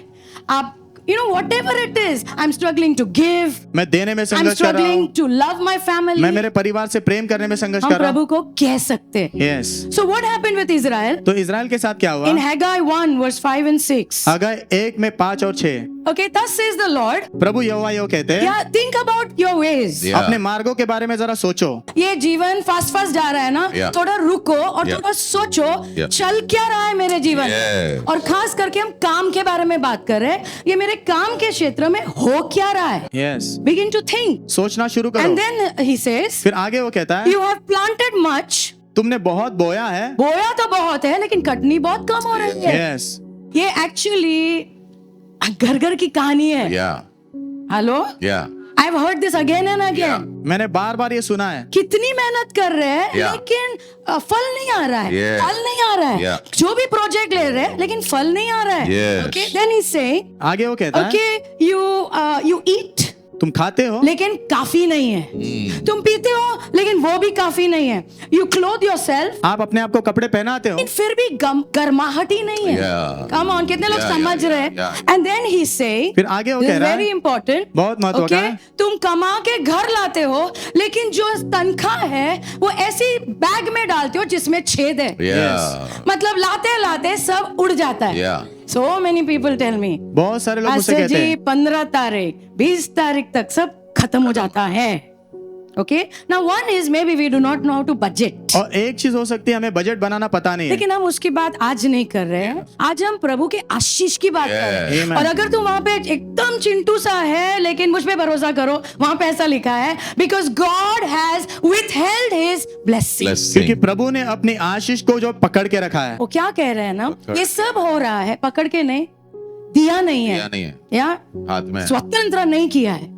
आप you know whatever it is, I'm struggling to give, मैं देने में I'm संघर्ष कर रहा हूँ, struggling to love my family. मैं मेरे परिवार से प्रेम करने में संघर्ष हम कर रहा हूँ। प्रभु को कह सकते हैं। Yes. So what happened with Israel? तो इज़राइल के साथ क्या हुआ? In Haggai 1 verse 5 and 6. हग्गाई 1 में 5 और 6 Okay, thus says the Lord. प्रभु यहोवा यो कहते हैं, Yeah, think about your ways. Yeah. अपने मार्गों के बारे में जरा सोचो। ये जीवन फास्ट फास्ट जा रहा है ना, Yeah. थोड़ा रुको और Yeah. थोड़ा सोचो, Yeah. चल क्या रहा है मेरे जीवन में? Yes. और खास करके हम काम के बारे में बात कर रहे हैं, ये मेरे काम के क्षेत्र में हो क्या रहा है? यस। Begin to think. सोचना शुरू करो। And then he says, फिर आगे वो कहता है, you have planted much. तुमने बहुत बोया है। बोया तो बहुत है, लेकिन कटनी बहुत कम हो रही है। यस। ये एक्चुअली घर घर की कहानी है। Yeah, hello, yeah. I have heard this again and again. मैंने बार बार ये सुना है, कितनी मेहनत कर रहे हैं, Yeah. लेकिन फल नहीं आ रहा है। Yes. फल नहीं आ रहा है। Yeah. जो भी प्रोजेक्ट ले रहे हैं, लेकिन फल नहीं आ रहा है। Yes. ओके, देन ही से आगे वो कहता है, ओके, यू ईट, तुम खाते हो लेकिन काफी नहीं है। तुम पीते हो, लेकिन वो भी काफी नहीं है। यू क्लोथ योरसेल्फ, आप अपने आप को कपड़े पहनाते हो, लेकिन फिर भी गर्माहट ही नहीं है। Yeah. कम ऑन, कितने लोग Yeah, समझ yeah, रहे हैं? yeah. एंड देन ही से फिर आगे वो कह रहा वेरी है, इंपॉर्टेंट, बहुत महत्व का है, तुम कमा के घर लाते हो, लेकिन जो तनख्वाह है वो ऐसी बैग में डालते हो जिसमें छेद है। Yeah. मतलब लाते लाते सब उड़ जाता है। Yeah. So many people tell me, बहुत सारे लोग मुझसे अच्छा कहते जी हैं, 15 तारीख 20 तारीख तक सब खत्म हो जाता है। Okay, now one is maybe we do not know how to budget. और एक चीज हो सकती है हमें बजट बनाना पता नहीं है, लेकिन हम उसकी बात आज नहीं कर रहे हैं, आज हम प्रभु के आशीष की बात कर रहे हैं। Amen. और अगर तुम वहां पे एकदम चिंटू सा है, लेकिन मुझ पे भरोसा करो, वहां पे ऐसा लिखा है, because God has withheld his blessing. Blessing. क्योंकि प्रभु ने अपनी आशीष को जो पकड़ के रखा है। वो क्या कह रहे हैं ना, पकड़ ये सब हो रहा है, पकड़ के नहीं, दिया नहीं दिया है, नहीं है या हाथ में। स्वतंत्र नहीं किया है।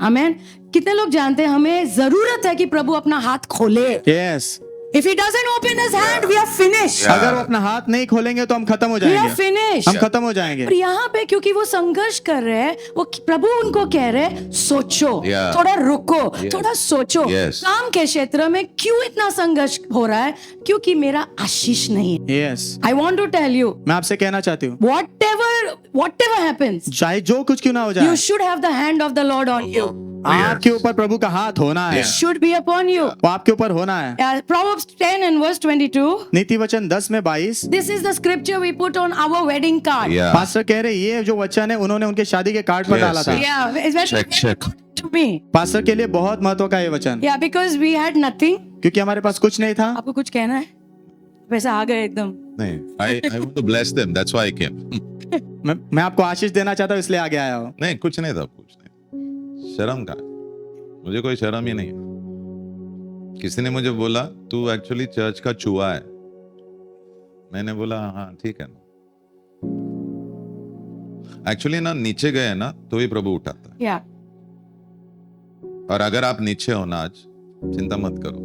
आमेन। कितने लोग जानते हैं हमें जरूरत है कि प्रभु अपना हाथ खोले। Yes. If he doesn't open his hand, we are finished. Yeah. अगर वो अपना हाथ नहीं खोलेंगे तो हम खत्म हो वी आर जाएंगे, फिनिश्ड। हम खत्म हो जाएंगे। और यहाँ पे क्योंकि वो संघर्ष कर रहे हैं, वो प्रभु उनको कह रहे हैं, सोचो, Yeah. थोड़ा रुको, Yes. थोड़ा सोचो। Yes. काम के क्षेत्र में क्यों इतना संघर्ष हो रहा है? क्योंकि मेरा आशीष नहीं है। Yes. I want to tell you, मैं आपसे कहना चाहती हूँ, whatever happens, चाहे जो कुछ क्यों ना हो जाए, you should have the hand of the Lord on you. आपके ऊपर प्रभु का हाथ होना है, It should be upon you. वो आपके ऊपर होना है। Proverbs 10 and verse 22. नीति वचन 10 में 22, This is the scripture we put on our wedding card. Yeah. Pastor कह रहे ये जो वचन है उन्होंने उनके शादी के कार्ड पर Yes, डाला था। yes. Yeah, it's very Check, check. to me. Pastor के लिए बहुत महत्व का ये वचन, Yeah, because we had nothing. क्योंकि हमारे पास कुछ नहीं था। आपको कुछ कहना है? वैसे आ गए एकदम। नहीं, I want to bless them. That's why I came. मैं आपको आशीष देना चाहता हूँ, इसलिए आगे आया हूँ। नहीं, कुछ नहीं था, कुछ नहीं। शर्म का, मुझे कोई शर्म ही नहीं है। किसी ने मुझे बोला तू एक्चुअली चर्च का चूहा है। मैंने बोला हाँ ठीक है ना। एक्चुअली ना नीचे गए ना तो ही प्रभु उठाता है। Yeah. और अगर आप नीचे हो ना आज, चिंता मत करो,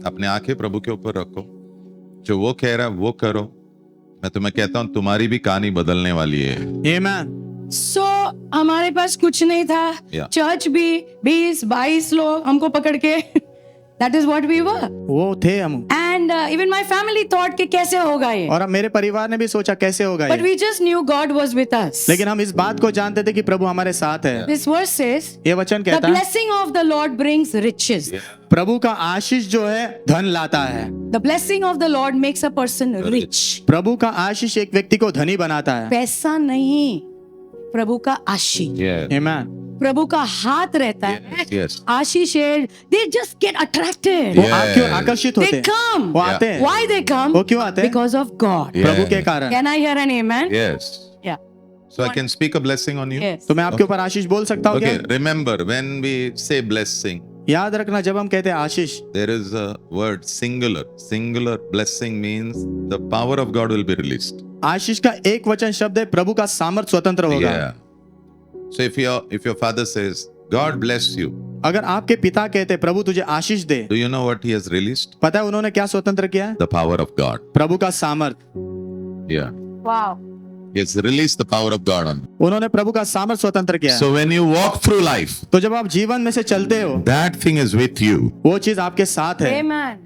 अपने आंखें प्रभु के ऊपर रखो, जो वो कह रहा है वो करो। मैं तुम्हें कहता हूं तुम्हारी भी कहानी बदलने वाली है। आमीन। So हमारे पास कुछ नहीं था। Yeah. चर्च भी 20-22 लोग हमको पकड़ के that is what we were. वो थे हम, And even my family thought कि कैसे होगा ये. और अब मेरे परिवार ने भी सोचा कैसे होगा But ये, we just knew God was with us. लेकिन हम इस बात को जानते थे कि प्रभु हमारे साथ है। This verse says, ये वचन the कहता है, blessing of the Lord brings riches. प्रभु का आशीष जो है धन लाता है। The blessing of the Lord makes a person rich. प्रभु का आशीष एक व्यक्ति को धनी बनाता है। पैसा नहीं, प्रभु का आशीष। आमीन। प्रभु का हाथ रहता है। Yes. आशीष है, they just get attracted. वो Yes. आपके ओर आकर्षित They होते हैं, come. वो आते हैं। Why they come? वो क्यों आते हैं? Because of God. Yeah. प्रभु के कारण। Can I hear an amen? Yes. Yeah. So I can speak a blessing on you? Yes. तो मैं आपके ऊपर आशीष बोल सकता हूँ Okay, क्या? remember when we say blessing, याद रखना, जब हम कहते हैं आशीष, there is a word singular. Singular blessing means the power of God will be released. आशीष का एक वचन शब्द है, प्रभु का सामर्थ स्वतंत्र होगा। Yeah. So if your father says, God bless you, अगर आपके पिता कहते हैं प्रभु तुझे आशीष दे, do you know what he has released? पता है उन्होंने क्या स्वतंत्र किया है? The power of God. प्रभु का सामर्थ। Yeah. Wow. He has released the power of God on you. उन्होंने प्रभु का सामर्थ स्वतंत्र किया है। So when you walk through life, तो जब आप जीवन में से चलते हो, that thing is with you. वो चीज आपके साथ है। Amen.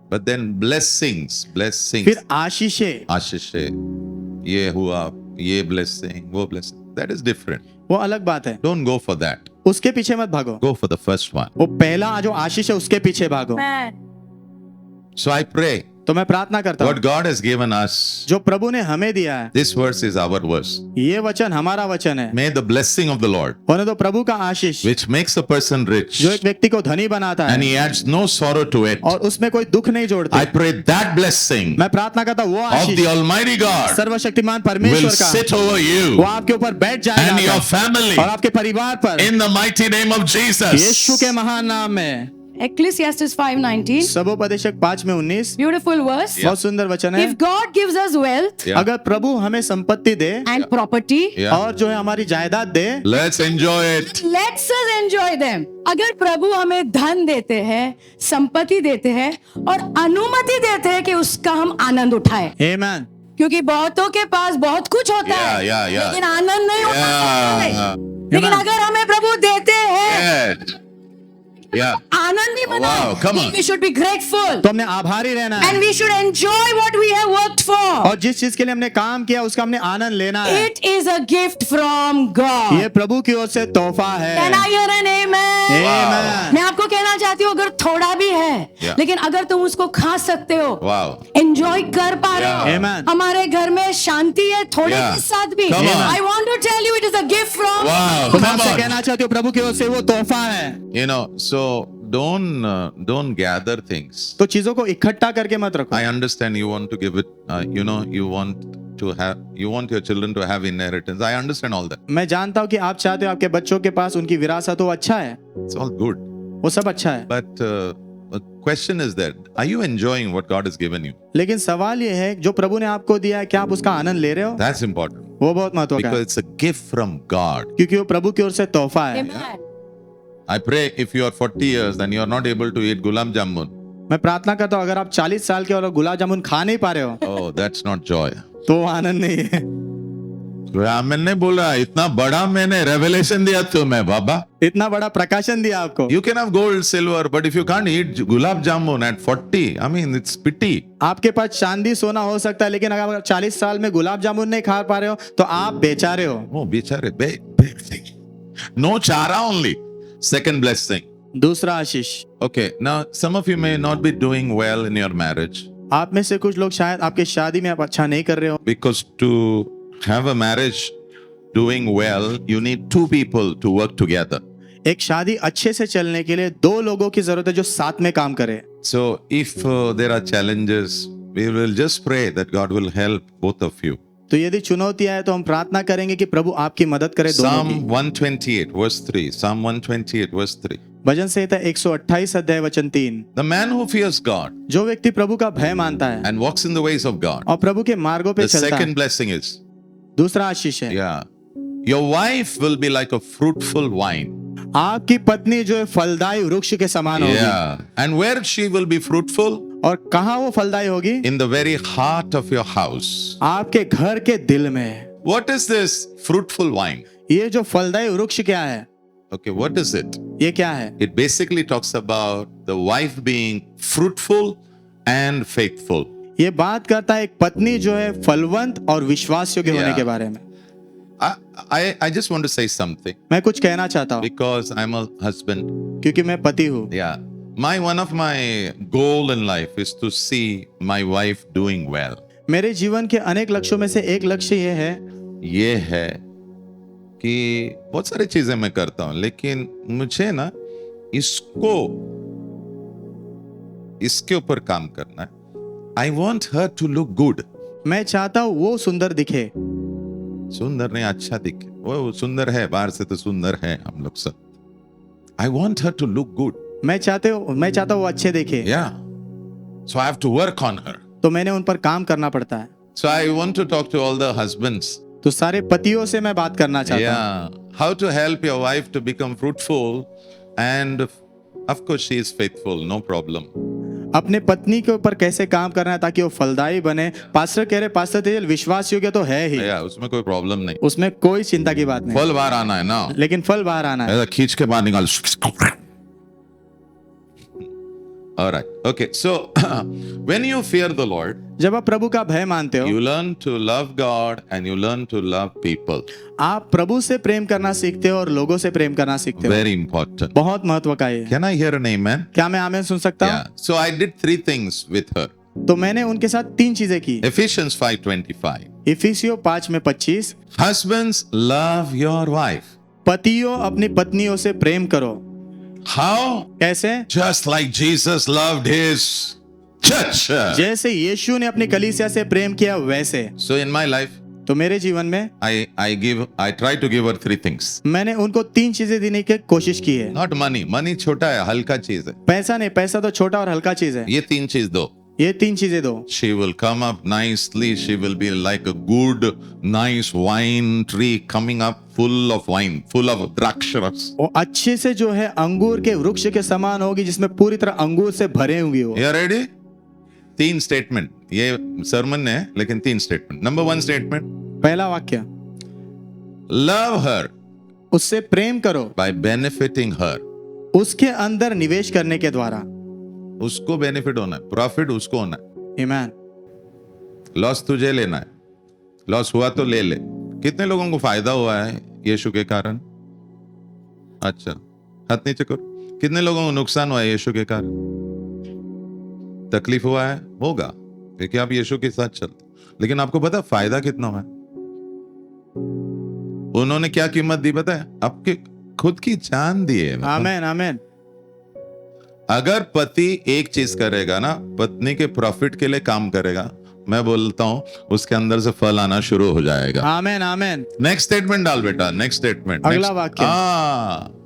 But then blessings. फिर आशीषे, आशीषे, ये हुआ, ये blessing, वो blessing. That is different. वो अलग बात है, Don't go for that. उसके पीछे मत भागो। Go for the first one. वो पहला जो आशीष है उसके पीछे भागो। Amen. So I pray, तो मैं प्रार्थना करता हूँ, what God has given us, जो प्रभु ने हमें दिया है, this verse is our verse. ये वचन हमारा वचन है। May the blessing of the Lord, होने तो प्रभु का आशीष, which makes a person rich, जो एक व्यक्ति को धनी बनाता and है he adds no sorrow to it. और उसमें कोई दुख नहीं जोड़ता। I pray that blessing मैं प्रार्थना करता हूँ वो of Ashish the Almighty God सर्वशक्तिमान will परमेश्वर का sit over वो you आपके ऊपर बैठ and जाएगा your family और आपके परिवार पर, in the mighty name of Yeshu Jesus. के महान नाम में। Ecclesiastes 5:19. सबोपदेशक 5:19 Beautiful verse. बहुत सुंदर वचन है। If God gives us wealth Yeah. अगर प्रभु हमें संपत्ति दे and property, Yeah. और जो है हमारी जायदाद दे, Let's enjoy it. let's us enjoy them. अगर प्रभु हमें धन देते हैं, संपत्ति देते हैं और अनुमति देते हैं कि उसका हम आनंद उठाएं, आमेन। क्योंकि बहुतों के पास बहुत कुछ होता है, Yeah. लेकिन आनंद नहीं होता है। Yeah. लेकिन Amen. अगर हमें प्रभु देते हैं, Yeah. Yeah. आनंद भी Wow, come on. मनाएं। We should be grateful तो हमने आभारी रहना है and we should enjoy what we have worked for. और जिस चीज के लिए हमने काम किया उसका हमने आनंद लेना है। It is a gift from God. ये प्रभु की ओर से तोहफा है। Can I hear an amen? आमेन। मैं आपको कहना चाहती हूँ, अगर थोड़ा भी है, Yeah. लेकिन अगर तुम उसको खा सकते हो, Wow. एंजॉय कर पा रहे Yeah. हो, Amen. हमारे घर में शांति है थोड़े Yeah. के साथ भी। Come on. I want to tell you, it is a gift from Wow. तो मैं Come आपसे on. कहना चाहती हूँ प्रभु की ओर से वो तोहफा है। You know, so don't gather things. तो चीजों को इकट्ठा करके मत रखो। I understand you want to give it. You want your children to have inheritance. I understand all that. मैं जानता हूँ कि आप चाहते हो आपके बच्चों के पास उनकी विरासत हो, अच्छा है, It's all good. वो सब अच्छा है। But the question is that are you enjoying what God has given you? लेकिन सवाल ये है, जो प्रभु ने आपको दिया है, क्या आप उसका आनंद ले रहे हो? That's important वो बहुत महत्व का because है, it's a gift from God. क्योंकि वो प्रभु की ओर से तोहफा है। Amen. I pray if you are 40 years and you are not able to eat gulab jamun, मैं प्रार्थना करता हूँ अगर आप 40 साल के और गुलाब जामुन खा नहीं पा रहे हो oh, that's not joy. तो वो आनंद नहीं है। मैंने बोला इतना बड़ा मैंने रेवलेशन दिया तुम्हें बाबा. इतना बड़ा प्रकाशन दिया आपको। You can have gold, silver, but if you can't eat gulab jamun at 40, I mean it's pity. आपके पास चांदी सोना हो सकता है, लेकिन अगर 40 साल में गुलाब जामुन नहीं खा पा रहे हो तो आप बेचारे हो। Oh, बेचारे, big thing. No chara only. Second blessing. दूसरा आशीष, Okay, now some of you may not be doing well in your marriage आप में से कुछ लोग शायद आपके शादी में आप अच्छा नहीं कर रहे हो, because to have a marriage doing well, you need two people to work together. एक शादी अच्छे से चलने के लिए दो लोगों की जरूरत है जो साथ में काम करे। So if there are challenges, we will just pray that God will help both of you. तो यदि चुनौतियां है तो हम प्रार्थना करेंगे कि प्रभु आपकी मदद करे दोनों Psalm की। 128 verse 3. Psalm 128 verse 3. भजन संहिता 128 अध्याय वचन 3। The man who fears God जो व्यक्ति प्रभु का भय मानता है and walks in the ways of God. और प्रभु के मार्गों पे The चलता है, second blessing is, दूसरा आशीष है, yeah, your wife will be like a fruitful vine. आपकी पत्नी जो है फलदायी वृक्ष के समान होगी। Yeah. And where she will be fruitful? और कहाँ वो फलदायी होगी? In the very heart of your house. आपके घर के दिल में। What is this fruitful vine? ये जो फलदायी वृक्ष क्या है? Okay, what is it? ये क्या है? It basically talks about the wife being fruitful and faithful. ये बात करता है एक पत्नी जो है फलवंत और विश्वास योग्य होने Yeah. के बारे में। I just want to say something मैं कुछ कहना चाहता हूँ because I'm a husband. क्योंकि मैं पति हूँ। Yeah. One of my goal in life is to see my wife doing well. मेरे जीवन के अनेक लक्ष्यों में से एक लक्ष्य ये है कि बहुत सारी चीजें मैं करता हूं, लेकिन मुझे ना इसके ऊपर काम करना है. I want her to look good. मैं चाहता हूँ वो सुंदर दिखे। सुंदर नहीं, अच्छा दिखे। वो सुंदर है, बाहर से तो सुंदर है हम लोग सब। I want her to look good. मैं चाहता हूँ वो अच्छे दिखे, या so I have to work on her. तो मैंने उन पर काम करना पड़ता है। So I want to talk to all the husbands. तो सारे पतियों से मैं बात करना चाहता हूँ। Yeah, how to help your wife to become fruitful, and of course she is faithful, no problem. अपने पत्नी के ऊपर कैसे काम करना है ताकि वो फलदायी बने। पास्टर कह रहे, पास्टर तेजल विश्वास योग्य तो है ही, Yeah, उसमें कोई प्रॉब्लम नहीं। उसमें कोई चिंता की बात नहीं, फल बाहर आना है ना, लेकिन फल बाहर आना है। ऐसा खींच के बाहर निकाल। Alright, okay. So when you fear the Lord, जब आप प्रभु का भय मानते हो, you learn to love God and you learn to love people. आप प्रभु से प्रेम करना सीखते हो और लोगों से प्रेम करना सीखते हो। Very important. बहुत महत्व का ये है। Can I hear an amen? क्या मैं आमीन सुन सकता हूँ? Yeah. So I did 3 things with her. तो मैंने उनके साथ 3 चीजें की। Ephesians 5:25. इफिसियों 5:25, Husbands, love your wife. पतियों अपनी पत्नियों से प्रेम करो। How? कैसे? Just like Jesus loved his church. जैसे यीशु ने अपनी कलीसिया से प्रेम किया वैसे। So in my life, तो मेरे जीवन में I try to give her 3 things. मैंने उनको 3 चीजें देने की कोशिश की है। Not money. Money छोटा है, हल्का चीज है। पैसा नहीं, पैसा तो छोटा और हल्का चीज है। ये 3 चीज दो। ये 3 चीजें दो। She will come up nicely. She will be like a good, nice wine tree coming up full of wine, full of द्राक्षरस। वो अच्छे से जो है अंगूर के वृक्ष के समान होगी, जिसमें पूरी तरह अंगूर से भरे होंगे वो। You are ready? 3 स्टेटमेंट। ये सरमन है, लेकिन 3 स्टेटमेंट। नंबर 1 स्टेटमेंट, पहला वाक्य, love her उससे प्रेम करो by benefiting her. उसके अंदर निवेश करने के द्वारा। उसको बेनिफिट होना है, प्रॉफिट उसको होना है। आमीन। लॉस तुझे लेना है, लॉस हुआ तो ले ले। कितने लोगों को फायदा हुआ है यीशु के कारण? अच्छा, हाथ नीचे करो। कितने लोगों को नुकसान हुआ है यीशु के कारण? तकलीफ हुआ है, होगा, क्योंकि आप यीशु के साथ चलते। लेकिन आपको पता फायदा कितना हुआ है? उन्होंने क्या कीमत दी पता है? आपके खुद की जान दी है। आमीन आमीन। अगर पति एक चीज करेगा ना, पत्नी के प्रॉफिट के लिए काम करेगा, मैं बोलता हूं उसके अंदर से फल आना शुरू हो जाएगा। आमीन आमीन। नेक्स्ट स्टेटमेंट डाल बेटा, नेक्स्ट स्टेटमेंट। अगला वाक्य।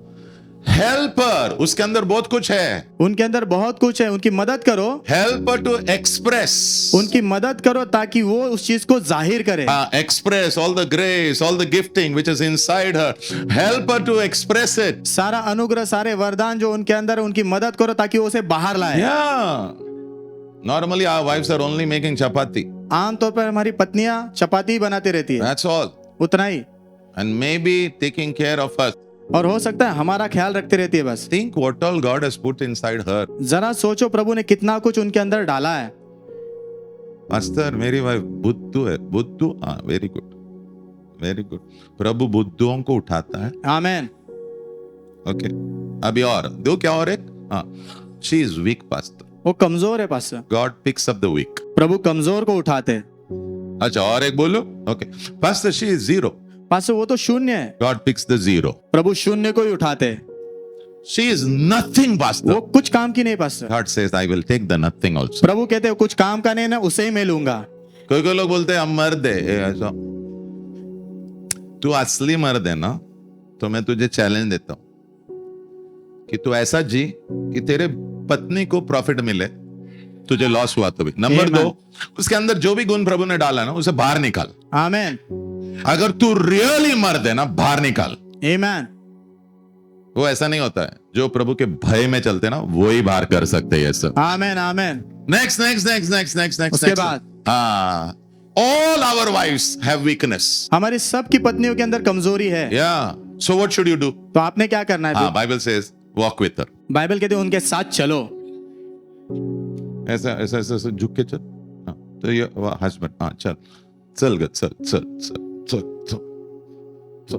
हेल्पर, उसके अंदर बहुत कुछ है। उनके अंदर बहुत कुछ है, उनकी मदद करो। हेल्पर टू एक्सप्रेस, उनकी मदद करो ताकि वो उस चीज को जाहिर करे। Express all the grace, all the gifting which is inside her. Help her to express it. सारा अनुग्रह, सारे वरदान जो उनके अंदर, उनकी मदद करो ताकि वो उसे बाहर लाए। Normally our wifes are only making chapati. आमतौर पर हमारी पत्नियां चपाती बनाती रहती है, दैट्स ऑल, उतना ही। And maybe taking care of us. और हो सकता है हमारा ख्याल रखती रहती है बस। Think what all God has put inside her. जरा सोचो प्रभु ने कितना कुछ उनके अंदर डाला है। मास्टर, मेरी वाइफ बुद्धू है। बुद्धू, हाँ, वेरी गुड, वेरी गुड। प्रभु बुद्धुओं को उठाता है। आमीन। ओके, अभी और दो क्या और एक, हाँ, शी इज वीक पास्टर। वो कमजोर है pastor. God picks up the weak. प्रभु कमजोर को उठाते हैं। अच्छा, और एक बोलो। Okay, pastor she is 0। Pastor वो तो शून्य है। God pics the 0। प्रभु शून्य को ही उठाते हैं। She is nothing pastor. वो कुछ काम की नहीं pastor. God says I will take the nothing also. प्रभु कहते हैं कुछ काम का नहीं ना, उसे ही मैं लूंगा। कोई कोई लोग बोलते हैं हम मर्द है, ऐसा। तू असली मर्द है ना, तो मैं तुझे चैलेंज देता हूं कि तू ऐसा जी कि तेरे पत्नी को प्रॉफिट मिले, तुझे लॉस हुआ तो भी। नंबर 2, उसके अंदर जो भी गुण प्रभु ने डाला ना, उसे बाहर निकाल। आमीन। अगर तू रियली मर्द है ना, बाहर निकाल। आमीन। वो ऐसा नहीं होता है, जो प्रभु के भय में चलते ना, वो ही बाहर कर सकते हैं सब। Amen amen. Next next next next next next. उसके बाद, हाँ, all our wives have weakness. हमारी सबकी पत्नियों के अंदर कमजोरी है। Yeah, so what should you do? तो आपने क्या करना है? Bible says walk with her. Bible कहते हैं उनके साथ चलो। ऐसा ऐसा ऐसा झुक के चल। हाँ, तो ये हस्बैंड, हाँ, चल चल गए, चल चल चल चल चल चल।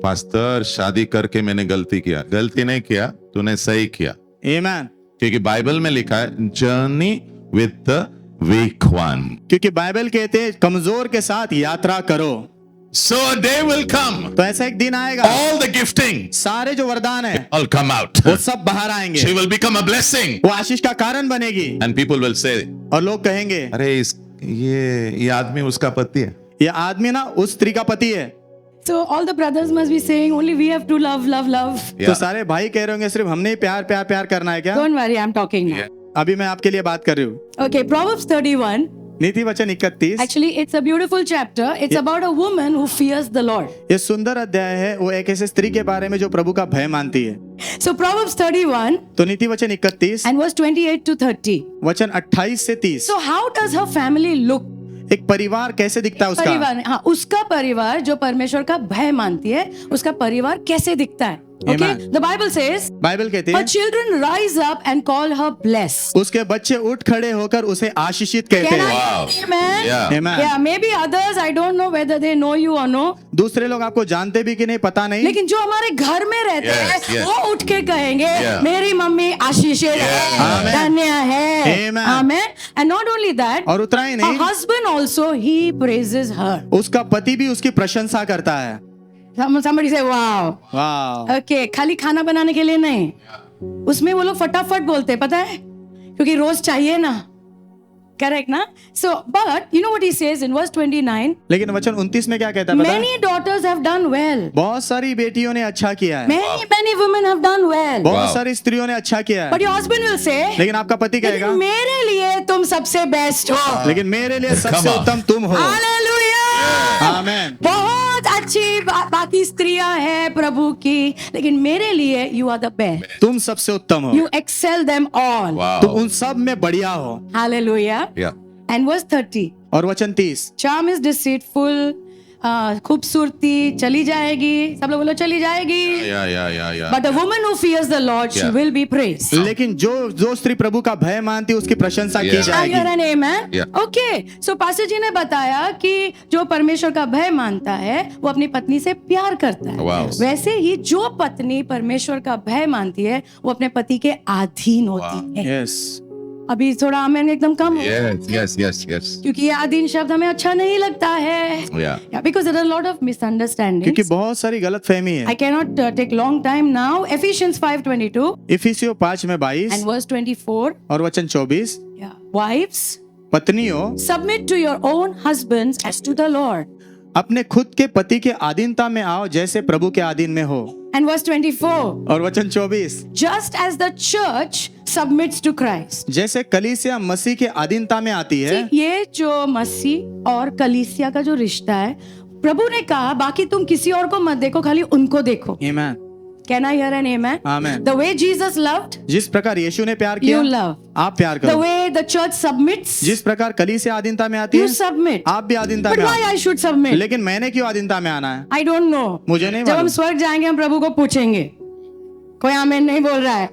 पास्टर, शादी करके मैंने गलती किया। गलती नहीं किया, तूने सही किया। आमीन। क्योंकि बाइबल में लिखा है journey with the weak one. क्योंकि बाइबल कहते हैं कमजोर के साथ यात्रा करो। So a day will come. तो ऐसा एक दिन आएगा, All the gifting सारे जो वरदान है all come out. वो सब बाहर आएंगे। She will become a blessing. वो आशीष का कारण बनेगी। And people will say, और लोग कहेंगे, अरे ये आदमी उसका पति है। ये आदमी ना उस स्त्री का पति है। So all the brothers must be saying only we have to love, love, love. तो सारे भाई कह रहे होंगे सिर्फ हमने ही प्यार प्यार प्यार करना है क्या? Don't worry, I'm talking now. अभी मैं आपके लिए बात कर रही हूँ। Okay, Proverbs 31. नीति वचन 31। Actually, it's a beautiful chapter. It's about a woman who fears the Lord. ये सुंदर अध्याय है, वो एक ऐसे स्त्री के बारे में जो प्रभु का भय मानती है। So Proverbs 31 तो नीति वचन 31 and verse 28 to 30. वचन 28 से 30। So how does her family look? एक परिवार कैसे दिखता है उसका? परिवार, हाँ, उसका परिवार जो परमेश्वर का भय मानती है, उसका परिवार कैसे दिखता है? Okay, Amen. the Bible says, Bible कहती her है children rise up and call her blessed. उसके बच्चे उठ खड़े होकर उसे आशीषित कहते Can I हैं। Wow. say amen? Yeah. Amen. Yeah, maybe others, I don't know whether they know you or no. दूसरे लोग आपको जानते भी कि नहीं पता नहीं, लेकिन जो हमारे घर में रहते Yes, हैं yes. वो उठ के कहेंगे Yeah. मेरी मम्मी आशीषित है, Amen. धन्य है, Amen. Amen. And not only that, और उतना ही her नहीं, husband also he praises her. उसका पति भी उसकी प्रशंसा करता है। Somebody say wow. वाह, Okay, खाली खाना बनाने के लिए नहीं, उसमें वो लोग फटाफट बोलते हैं, पता है, क्योंकि रोज चाहिए ना, करेक्ट ना? So, but you know what he says in verse 29? लेकिन वचन 29 में क्या कहता है पता है? Many daughters have done well. बहुत सारी बेटियों ने अच्छा किया है, Many women have done well. बहुत Wow. सारी स्त्रियों ने अच्छा किया But है, your husband will say, लेकिन आपका पति कहेगा लेकिन मेरे लिए तुम सबसे बेस्ट हो. लेकिन मेरे लिए सबसे Come on. उत्तम तुम हो। हालेलुया. आमेन। बहुत अच्छी बाकी स्त्रियां हैं प्रभु की, लेकिन मेरे लिए यू आर द बेस्ट. तुम सबसे उत्तम हो, you excel them all. Wow. तुम उन सब में बढ़िया हो। हालेलुया. Yeah. And verse 30. और वचन 30 चार्म इज डिसीटफुल. खूबसूरती चली जाएगी, सब लोग बोलो चली जाएगी. Yeah. But a woman who fears the lord she Yeah. Will be praised. लेकिन जो स्त्री प्रभु का भय मानती है उसकी प्रशंसा की Yeah. जाएगी। Yeah. ओके, सो पास्टर जी ने बताया कि जो परमेश्वर का भय मानता है वो अपनी पत्नी से प्यार करता है. Wow. वैसे ही जो पत्नी परमेश्वर का भय मानती है वो अपने पति के अधीन होती है. यस, अभी थोड़ा आमेन एकदम कम हो, Yes. क्योंकि ये अधीन शब्द हमें अच्छा नहीं लगता है. Yeah. Because there are lot of misunderstandings. क्योंकि बहुत सारी गलतफहमी I है। cannot take long time now. Ephesians 5:22 इफिसियों 5 में 22 and verse 24. और वचन 24, Yeah. Wives, पत्नियों submit to your own husbands as to the Lord. अपने खुद के पति के अधीनता में आओ जैसे प्रभु के अधीन में हो। And verse 24. और वचन 24, Just as the church submits to Christ. जैसे कलीसिया मसीह के अधीनता में आती है। See, ये जो मसीह और कलीसिया का जो रिश्ता है, प्रभु ने कहा बाकी तुम किसी और को मत देखो, खाली उनको देखो. आमेन, Can I hear an amen? Amen. The way Jesus loved, जिस प्रकार यीशु ने प्यार किया, you love. आप प्यार The करो। way the church submits, जिस प्रकार कलीसिया अधीनता में आती you है, submit. आप भी अधीनता But में why आओ। I should submit? लेकिन मैंने क्यों अधीनता में आना है? I don't know. मुझे नहीं जब हम मालूम। स्वर्ग जाएंगे हम प्रभु को पूछेंगे. कोई आमेन नहीं बोल रहा है.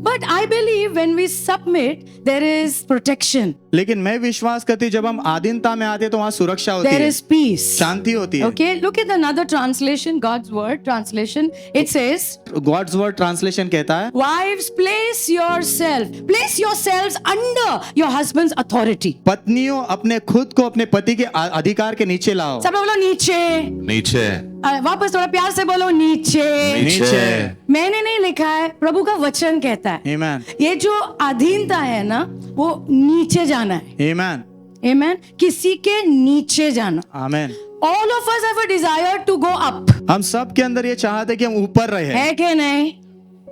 But I believe when we submit, there is protection. लेकिन मैं विश्वास करती हूँ, जब हम अधीनता में आते हैं तो वहाँ सुरक्षा होती There है, is peace. शांति होती है। Okay, look at another translation, God's word translation. It says, God's word translation कहता है, wives, place yourselves under your husband's authority. पत्नियों अपने खुद को अपने पति के अधिकार के नीचे लाओ। सब लोग बोलो नीचे. नीचे. वापस थोड़ा प्यार से बोलो नीचे. नीचे। मैंने नहीं लिखा है, प्रभु का वचन कहता है. आमेन, ये जो अधीनता है ना, वो नीचे जाना है. आमेन, Amen. किसी के नीचे जाना. आमेन। All of us have a desire to go up. हम सब के अंदर ये चाहते हैं कि हम ऊपर रहे, है कि नहीं?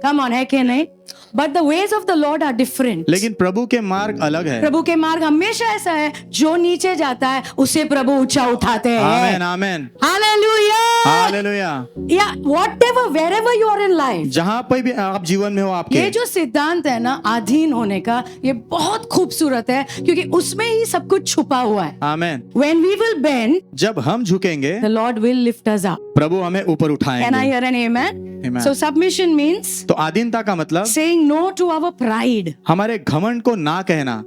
Come on, है कि नहीं? But the ways of the Lord are different. लेकिन प्रभु के मार्ग अलग है। प्रभु के मार्ग हमेशा ऐसा है, जो नीचे जाता है उसे प्रभु ऊंचा उठाते हैं. आमेन, आमेन, Hallelujah. Hallelujah. Yeah, whatever, wherever you are in life. जहाँ पर भी आप जीवन में हो आपके, ये जो सिद्धांत है ना अधीन होने का, ये बहुत खूबसूरत है, क्योंकि उसमें ही सब कुछ छुपा हुआ है. आमेन। When we will bend, जब हम झुकेंगे the Lord will lift us up. प्रभु हमें ऊपर Can I उठाएंगे। hear an amen? Amen. So submission means तो अधीनता का मतलब saying no to our pride. हमारे घमंड को ना कहना।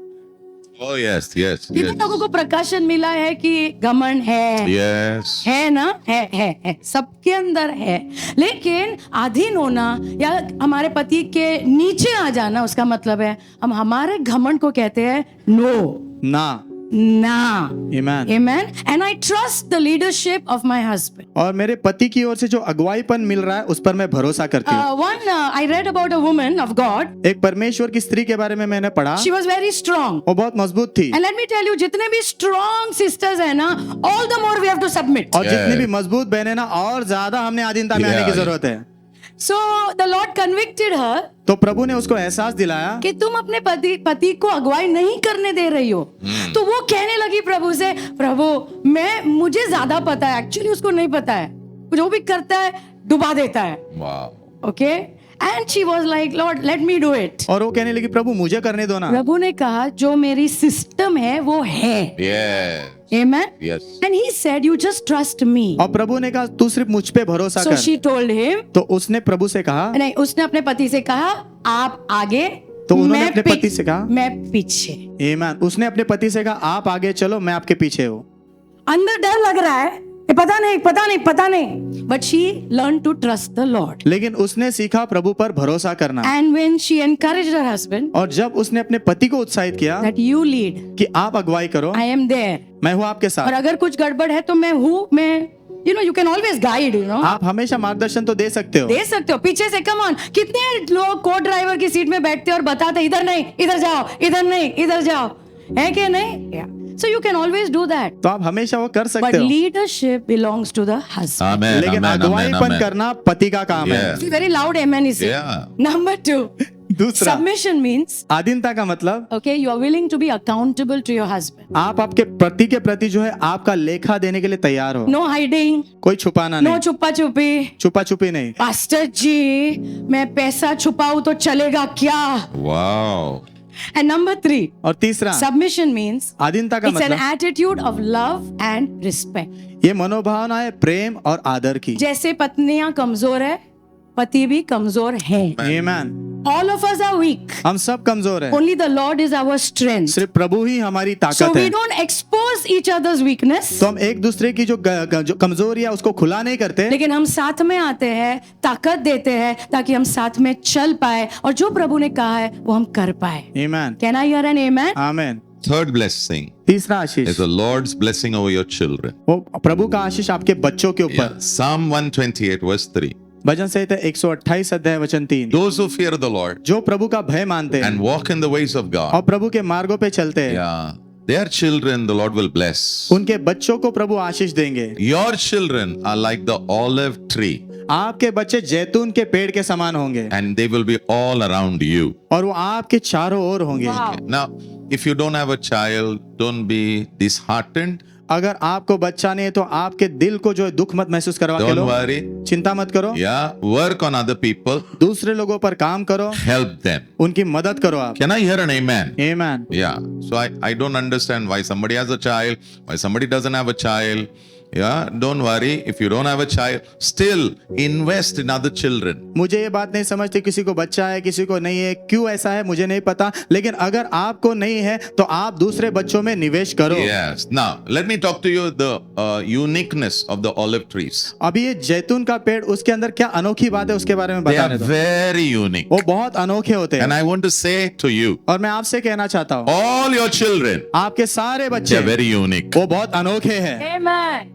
Oh yes. कितने लोगों को प्रकाशन मिला है कि घमंड है? Yes. है ना? है सबके अंदर है. लेकिन अधीन होना या हमारे पति के नीचे आ जाना, उसका मतलब है हम हमारे घमंड को कहते हैं नो. ना, ना. Amen. Amen. And I trust the leadership of my husband. और मेरे पति की ओर से जो अगुवाईपन मिल रहा है उस पर मैं भरोसा करती हूँ. I read about a woman of God. एक परमेश्वर की स्त्री के बारे में मैंने पढ़ा. She was very strong. वो बहुत मजबूत थी. And let me tell you, जितने भी strong sisters हैं ना, all the more we have to submit. और जितनी भी मजबूत बहनें ना और ज्यादा हमने अधीनता में आने की जरूरत है. So the Lord convicted her तो प्रभु ने उसको एहसास दिलाया कि तुम अपने पति को अगुवाई नहीं करने दे रही हो. तो वो कहने लगी प्रभु से, प्रभु मुझे ज्यादा पता है. एक्चुअली उसको नहीं पता है. जो भी करता है डुबा देता है. Wow. Okay. And she was like, Lord let me do it. और वो कहने लगी प्रभु मुझे करने दो ना. प्रभु ने कहा जो मेरी सिस्टम है वो है. Yes. Amen. Yes. And he said, you just trust me. और प्रभु ने कहा तू सिर्फ मुझ पे भरोसा So कर. she told him. तो उसने प्रभु से कहा. नहीं, उसने अपने पति से कहा आप आगे. तो उन्होंने मैं अपने पी- पति से कहा मैं पीछे. आमीन. उसने अपने पति से कहा आप आगे चलो मैं आपके पीछे हूँ. अंदर डर लग रहा है, पता नहीं. But she learned to trust the Lord. लेकिन उसने सीखा प्रभु पर भरोसा करना. And when she encouraged her husband और जब उसने अपने पति को उत्साहित किया that you lead, कि आप अगुवाई करो, I am there. मैं हूँ आपके और साथ. अगर कुछ गड़बड़ है तो मैं हूँ. you can always guide, आप हमेशा मार्गदर्शन तो दे सकते हो. दे सकते हो. पीछे से कम ऑन. कितने लोग को ड्राइवर की सीट में बैठते और बताते इधर नहीं, इधर जाओ, इधर नहीं, इधर जाओ. है कि नहीं? So you can always do that. तो आप हमेशा वो कर But सकते हो. leadership belongs to the husband. Amen. लेकिन Amen. Amen. अगुवाईपन Amen. करना पति का काम है. Yeah. See, very loud amen is it. Yeah. Number 2, दूसरा submission means, अधीनता का मतलब okay, you are willing to be accountable to your husband. आप आपके पति के प्रति जो है आपका लेखा देने के लिए तैयार हो. No hiding, कोई छुपाना no नहीं, छुपा छुपी. छुपा छुपी नहीं. पास्टर जी मैं पैसा छुपाऊं तो चलेगा क्या? Wow. And number 3, और तीसरा submission means अधीनता का it's an मतलब attitude of love and respect. ये मनोभावना है प्रेम और आदर की. जैसे पत्नियां कमजोर है, पति भी कमजोर है. आमीन. All of us are weak. हम सब कमजोर हैं. Only the Lord is our strength. सिर्फ प्रभु ही हमारी So ताकत we है. don't expose each other's weakness. तो हम एक दूसरे की जो कमजोरी है उसको खुला नहीं करते, लेकिन हम साथ में आते हैं, ताकत देते हैं ताकि हम साथ में चल पाए और जो प्रभु ने कहा है वो हम कर पाए. आमीन. Can I hear an amen? आमीन. Third blessing तीसरा is Ashish the Lord's blessing over your children. वो प्रभु का आशीष आपके बच्चों के ऊपर. Yeah. Psalm 128 verse 3. भजन संहिता 128 अध्याय वचन 3. Those who fear the Lord जो प्रभु का भय मानते हैं and walk in the ways of और God, प्रभु के मार्गों पे चलते हैं, yeah, their children the Lord will bless. उनके बच्चों को प्रभु आशीष देंगे. Your children are like the olive tree आपके बच्चे जैतून के पेड़ के समान होंगे and they will be all around you. और वो आपके चारों ओर होंगे. Wow. Now, if you don't have a child, don't be disheartened. अगर आपको बच्चा नहीं है तो आपके दिल को जो है दुख मत महसूस करवा के Don't लो. worry. चिंता मत करो. Yeah, work on other people. दूसरे लोगों पर काम करो, Help them. उनकी मदद करो आप. Can I hear an amen? आमीन. Yeah. So I don't understand why somebody has a child, why somebody doesn't have a child. Yeah, don't worry. If you don't have a child, still invest in other children. मुझे ये बात नहीं समझती किसी को बच्चा है किसी को नहीं है, क्यों ऐसा है मुझे नहीं पता, लेकिन अगर आपको नहीं है तो आप दूसरे बच्चों में निवेश करो. Yes. Now, let me talk to you the uniqueness of the olive trees. अभी ये जैतून का पेड़ उसके अंदर क्या अनोखी बात है उसके बारे में They बताने are दो. very unique. वो बहुत अनोखे होते And हैं. I want to say to you, और मैं आपसे कहना चाहता हूँ all your children, आपके सारे they बच्चे are very unique. वो बहुत अनोखे हैं. Amen.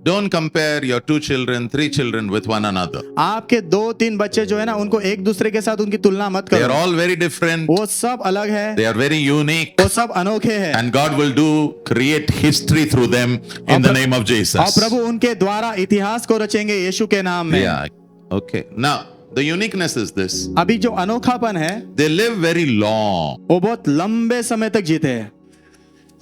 Don't compare your 2 children, 3 children with one another. आपके 2-3 बच्चे जो है ना उनको एक दूसरे के साथ उनकी तुलना मत They are करो. all very different. वो सब अलग है, They are very unique. वो सब अनोखे हैं. And God will create history through them in the name of और Jesus. प्रभु उनके द्वारा इतिहास को रचेंगे यीशु के नाम में. Yeah. Okay. Now, the uniqueness is this. अभी जो अनोखापन है They live very long. वो बहुत लंबे समय तक जीते हैं.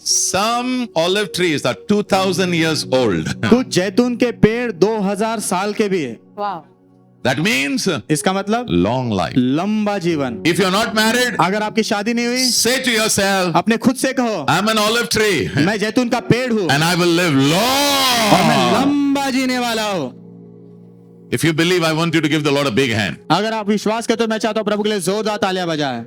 Some olive trees are 2,000 years old. कुछ जैतून के पेड़ 2000 साल के भी है. Wow. That means इसका मतलब long life. लंबा जीवन. If you're not married, अगर आपकी शादी नहीं हुई say to yourself, अपने खुद से कहो I'm an olive tree मैं जैतून का पेड़ हूँ and I will live और मैं long. लंबा जीने वाला हूँ. If you believe, I want you to give the Lord a big hand. अगर आप विश्वास करते हो मैं चाहता हूँ प्रभु के लिए जोरदार तालियां बजाएं.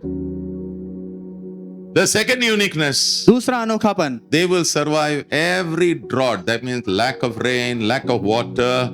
The second uniqueness, दूसरा अनोखापन they will survive every drought. That means lack of rain, lack of water,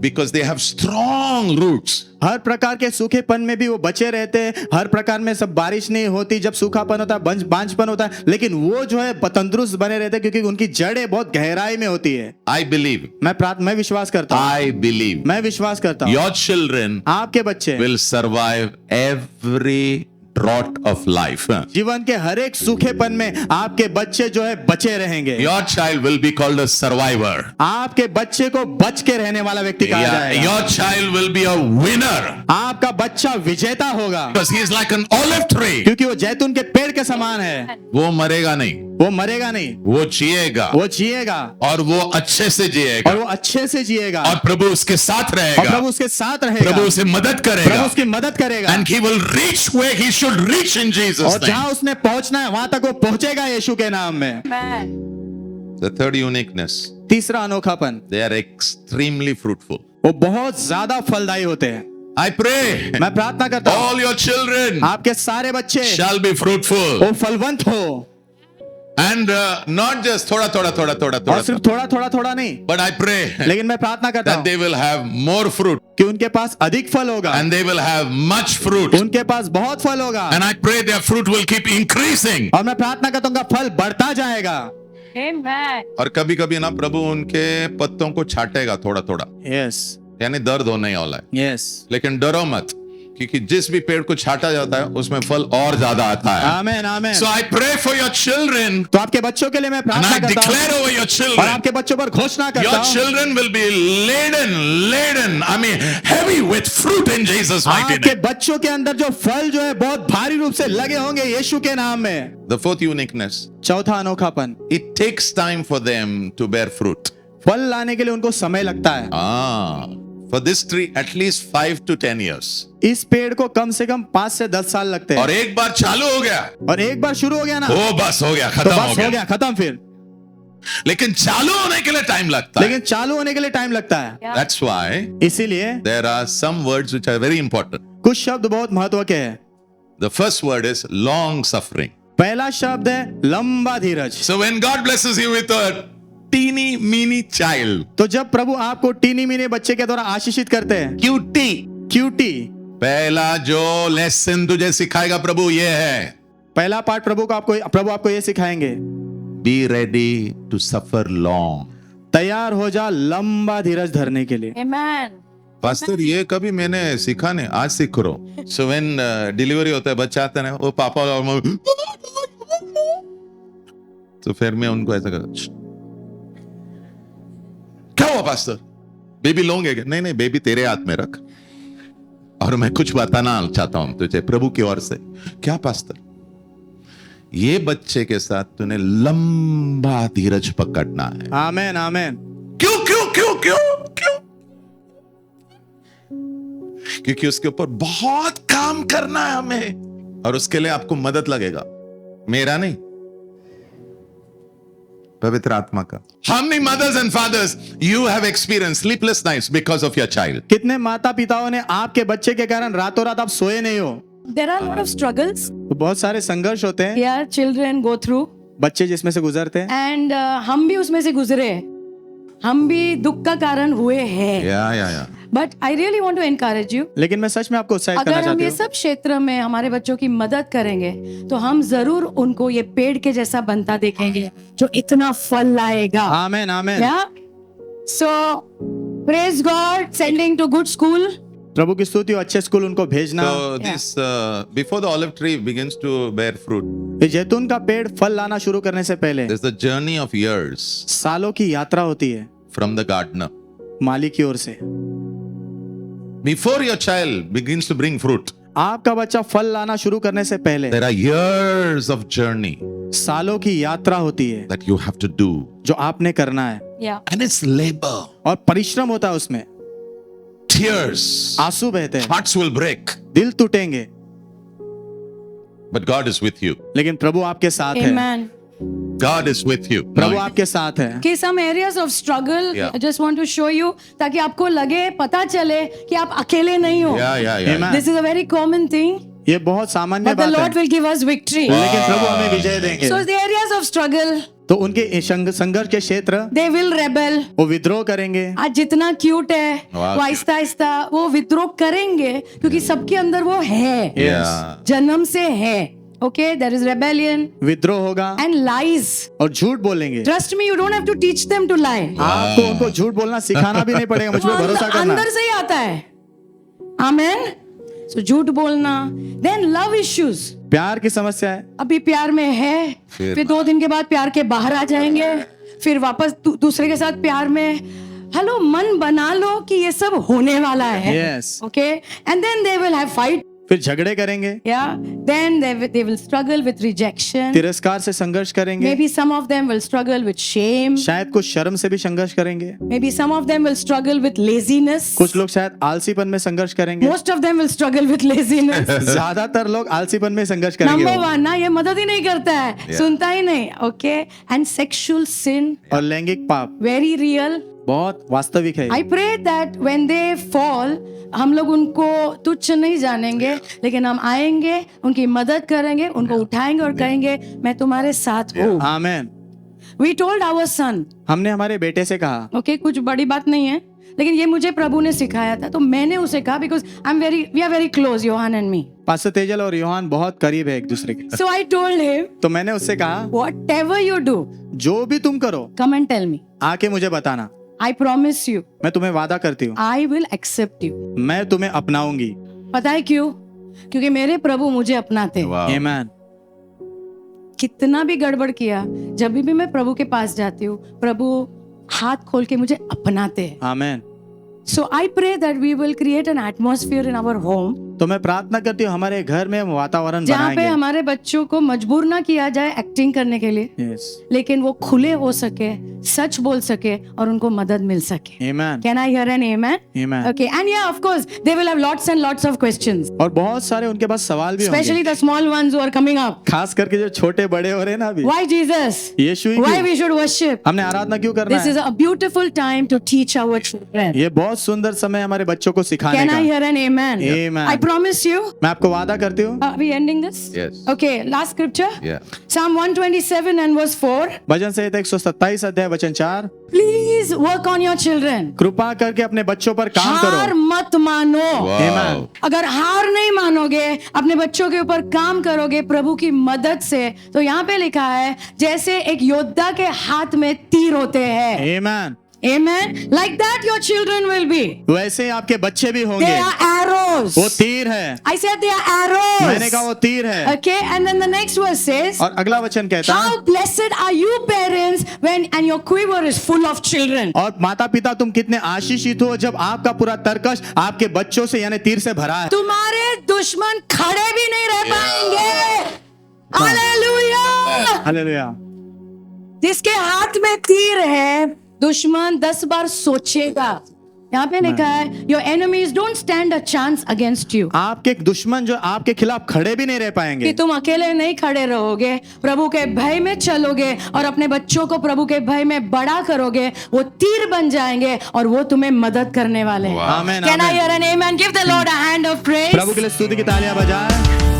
because they have strong roots. हर प्रकार के सूखेपन में भी वो बचे रहते हैं। हर प्रकार में सब बारिश नहीं होती, जब सूखापन होता है, बांझपन होता है, लेकिन वो जो है तंदुरुस्त बने रहते हैं क्योंकि उनकी जड़ें बहुत गहराई में होती है। I believe, मैं विश्वास करता हूँ, I believe मैं विश्वास करता हूँ your children आपके बच्चे will survive every drought of life. जीवन के हर एक सूखेपन में आपके बच्चे जो है बचे रहेंगे। Your child will be called a survivor. आपके बच्चे को बच के रहने वाला व्यक्ति कहा Yeah, जाएगा। your child will be a winner आपका बच्चा विजेता होगा because he is like an olive tree. क्योंकि वो जैतून के पेड़ के समान है। वो मरेगा नहीं, वो मरेगा नहीं, वो जिएगा वो जिएगा और वो अच्छे से जिएगा और वो अच्छे से जिएगा और प्रभु उसके साथ और रहेगा, प्रभु उसके साथ रहेगा, प्रभु उसे मदद प्रभु करेगा उसकी मदद करेगा and he will reach where he should reach in Jesus और name. जहां उसने पहुंचना है वहां तक वो पहुंचेगा यीशु के नाम में। The third uniqueness, तीसरा अनोखापन, they are extremely fruitful. वो बहुत ज्यादा फलदायी होते हैं। I pray मैं प्रार्थना करता हूँ all your children आपके सारे बच्चे shall be fruitful वो फलवंत हो and not just thoda thoda thoda thoda और सिर्फ thoda, थोड़ा थोड़ा नहीं, but I pray लेकिन मैं प्रार्थना करता that हूँ they will have more fruit कि उनके पास अधिक फल होगा, and they will have much fruit उनके पास बहुत फल होगा and I pray their fruit will keep increasing. और मैं प्रार्थना करता हूँ उनका फल बढ़ता जाएगा। और कभी कभी ना प्रभु उनके पत्तों को छाटेगा थोड़ा थोड़ा, यस यानी दर्द होने वाला है, यस, लेकिन डरो मत क्योंकि जिस भी पेड़ को छाटा जाता है उसमें फल और ज्यादा आता है। आमेन आमेन। So I pray for your children तो आपके बच्चों के लिए मैं and प्रार्थना I करता declare हूँ over your और children, आपके बच्चों पर घोषणा करता your हूँ children will be laden, I mean heavy with fruit in Jesus mighty आपके name. बच्चों के अंदर जो फल जो है बहुत भारी रूप से लगे होंगे यीशु के नाम में। The fourth uniqueness, चौथा अनोखापन, it takes time for them to bear fruit. फल लाने के लिए उनको समय लगता है। For this tree at least 5 to 10 years. इस पेड़ को कम से कम 5 से 10 साल लगते और हैं एक बार चालू हो गया और एक बार शुरू हो गया ना वो बस हो गया, तो खत्म हो बस हो गया। गया, खत्म फिर। लेकिन चालू होने के लिए टाइम लगता है। लेकिन चालू होने के लिए टाइम लगता है। That's why इसीलिए there are some words which are very important. कुछ शब्द बहुत महत्व के हैं। The first word is long suffering. पहला शब्द है लंबा धीरज। So when God blesses you with a teeny meeny child, तो जब प्रभु आपको टीनी मीनी बच्चे के द्वारा आशीषित करते हैं, क्यूटी, पहला जो लेसन तुझे सिखाएगा प्रभु ये है, पहला पाठ प्रभु आपको ये सिखाएंगे, be ready to suffer long. तैयार हो जा लंबा धीरज धरने के लिए। पास्टर ये कभी मैंने सीखा नहीं, आज सीख रहा हूं। So when डिलीवरी होता है बच्चा आता है ना, वो पापा और तो फिर मैं उनको ऐसा करता, क्या हुआ पास्टर, बेबी लोगे क्या? नहीं बेबी तेरे हाथ में रख और मैं कुछ बताना चाहता हूं तुझे प्रभु की ओर से। क्या पास्टर? ये बच्चे के साथ तूने लंबा धीरज पकड़ना है। आमेन आमेन। क्यों क्यों क्यों क्यों क्यों? क्योंकि उसके ऊपर बहुत काम करना है हमें और उसके लिए आपको मदद लगेगा, मेरा नहीं, पवित्र आत्मा का। How many mothers and fathers you have experienced sleepless nights because of your child? कितने माता पिताओं ने आपके बच्चे के कारण रातों रात आप सोए नहीं हो? There are a lot of struggles. तो बहुत सारे संघर्ष होते हैं, Yeah, children go through. बच्चे जिसमें से गुजरते हैं, And हम भी उसमें से गुजरे, हम भी दुख का कारण हुए हैं। या But I really want to encourage you. लेकिन मैं सच में आपको उत्साहित करना अगर हम चाहती ये हूँ सब क्षेत्र में हमारे बच्चों की मदद करेंगे तो हम जरूर उनको ये पेड़ के जैसा बनता देखेंगे जो इतना फल लाएगा। आमेन आमेन। Yeah. So praise God, sending to good school. प्रभु की स्तुति हो, अच्छे स्कूल उनको भेजना। So this before the olive tree begins to bear fruit, ये जैतून का पेड़ फल लाना शुरू करने से पहले there's the journey of years सालों की यात्रा होती है from the gardener. माली की ओर से। Before your child begins to bring fruit, आपका बच्चा फल लाना शुरू करने से पहले there are years of journey सालों की यात्रा होती है that you have to do, जो आपने करना है, Yeah. and it's labor, और परिश्रम होता है उसमें, tears, आंसू बहते हैं, hearts will break, दिल टूटेंगे, but God is with you. लेकिन प्रभु आपके साथ है। Amen. God is with you. प्रभु आपके साथ है। कि some areas of struggle, Yeah. I just want to show you ताकि आपको लगे, पता चले कि आप अकेले नहीं हो। Yeah. Amen. This is a very common thing, ये बहुत सामान्य but the बात Lord है, will give us victory. लेकिन प्रभु हमें विजय देंगे। So the areas of struggle, तो उनके संघर्ष के क्षेत्र they will rebel. वो विद्रोह करेंगे। आज जितना क्यूट है वाह, वो आहिस्ता आहिस्ता वो विद्रोह करेंगे क्योंकि सबके अंदर वो है, Yeah. जन्म से है। ओके, देयर इज रेबेलियन विद्रोह होगा एंड लाइज। और झूठ बोलेंगे। Trust me, you don't have to teach them to lie. आपको उनको झूठ बोलना सिखाना भी नहीं पड़ेगा, मुझ पे भरोसा करना। अंदर से ही आता है। आमेन। सो झूठ बोलना। देन लव इश्यूज, प्यार की समस्या है। अभी प्यार में है, फिर 2 दिन के बाद प्यार के बाहर आ जाएंगे, फिर वापस दूसरे के साथ प्यार में। हेलो, मन बना लो कि ये सब होने वाला है। Yes. Okay, and then they will have fight. फिर झगड़े करेंगे, Yeah, then they will struggle with rejection. तिरस्कार से संघर्ष करेंगे। Maybe some of them will struggle with shame. शायद कुछ शर्म से भी संघर्ष करेंगे। Maybe some of them will struggle with laziness. कुछ लोग शायद आलसीपन में संघर्ष करेंगे। Most of them will struggle with laziness. ज्यादातर लोग आलसीपन में संघर्ष करेंगे। Number 1 ना, ये मदद ही नहीं करता है, सुनता ही नहीं। Okay, and sexual sin, और लैंगिक पाप very real. बहुत वास्तविक है। I pray that when they fall, हम लोग उनको तुच्छ नहीं जानेंगे, लेकिन हम आएंगे, उनकी मदद करेंगे, उनको उठाएंगे और कहेंगे मैं तुम्हारे साथ हूँ। आमेन। We told our son, हमने हमारे बेटे से कहा, ओके, कुछ बड़ी बात नहीं है, लेकिन ये मुझे प्रभु ने सिखाया था, तो मैंने उसे कहा, because we are very close, Yohan and me. Pastor Tejal और योहान बहुत करीब है एक दूसरे के। सो आई टोल्ड हिम, तो मैंने उससे कहा, व्हाटएवर यू डू, जो भी तुम करो कम एंड टेल मी, आके मुझे बताना। आई प्रॉमिस यू, मैं तुम्हें वादा करती हूँ, आई विल एक्सेप्ट यू। मैं तुम्हें अपनाऊंगी। पता है क्यों? क्योंकि मेरे प्रभु मुझे अपनाते हैं। Wow. आमेन। कितना भी गड़बड़ किया, जब भी मैं प्रभु के पास जाती हूँ, प्रभु हाथ खोल के मुझे अपनाते हैं। Amen. So I pray that we will create an atmosphere in our home, तो मैं प्रार्थना करती हूँ हमारे घर में वातावरण जहाँ पे बनाएंगे। हमारे बच्चों को मजबूर ना किया जाए एक्टिंग करने के लिए, Yes. लेकिन वो खुले हो सके, सच बोल सके और उनको मदद मिल सके। Amen. Can I hear an amen? Amen. Okay, and yeah, of course, they will have lots and lots of questions, और बहुत सारे उनके पास सवाल भी होंगे, especially the small ones who are coming up. खास करके जो छोटे बड़े हो रहे हैं ना अभी। Why Jesus? Yeshu he Why क्यों? we should worship? हमने आराधना क्यों करना This is है? a beautiful time to teach our children. ये बहुत सुंदर समय हमारे बच्चों को सिखाने Can I का। hear an amen? Amen. I promise you. मैं आपको वादा करती हूँ। Are we ending this? Yes. Okay, last scripture. Yeah. Psalm 127 and verse 4. भजन संहिता 127 अध्याय वचन 4। Please work on your children. कृपा करके अपने बच्चों पर काम हार करो। मत मानो। Wow. Amen. अगर हार नहीं मानोगे, अपने बच्चों के ऊपर काम करोगे प्रभु की मदद से, तो यहाँ पे लिखा है जैसे एक योद्धा के हाथ में तीर होते हैं। Amen. Amen. Like that your children will be. वैसे ही आपके बच्चे भी They होंगे। are arrows. वो तीर है। I said they are arrows. मैंने कहा वो तीर है। Okay, and then the next verse says, और अगला वचन कहता है, how blessed are you parents when and your quiver is full of children. और माता पिता तुम कितने आशीषित हो जब आपका पूरा तरकश आपके बच्चों से यानी तीर से भरा है। तुम्हारे दुश्मन खड़े भी नहीं रह पाएंगे। हालेलुया। हालेलुया। जिसके हाथ में तीर है, दुश्मन 10 बार सोचेगा। यहाँ पे लिखा है your enemies don't stand a chance against you. आपके दुश्मन जो आपके खिलाफ खड़े भी नहीं रह कि पाएंगे। तुम अकेले नहीं खड़े रहोगे, प्रभु के भय में चलोगे और अपने बच्चों को प्रभु के भय में बड़ा करोगे, वो तीर बन जाएंगे और वो तुम्हें मदद करने वाले हैं। आमेन, Can I amen. hear an amen? Give the Lord a hand of praise. प्रभु के लिए स्तुति की तालियां बजाएं।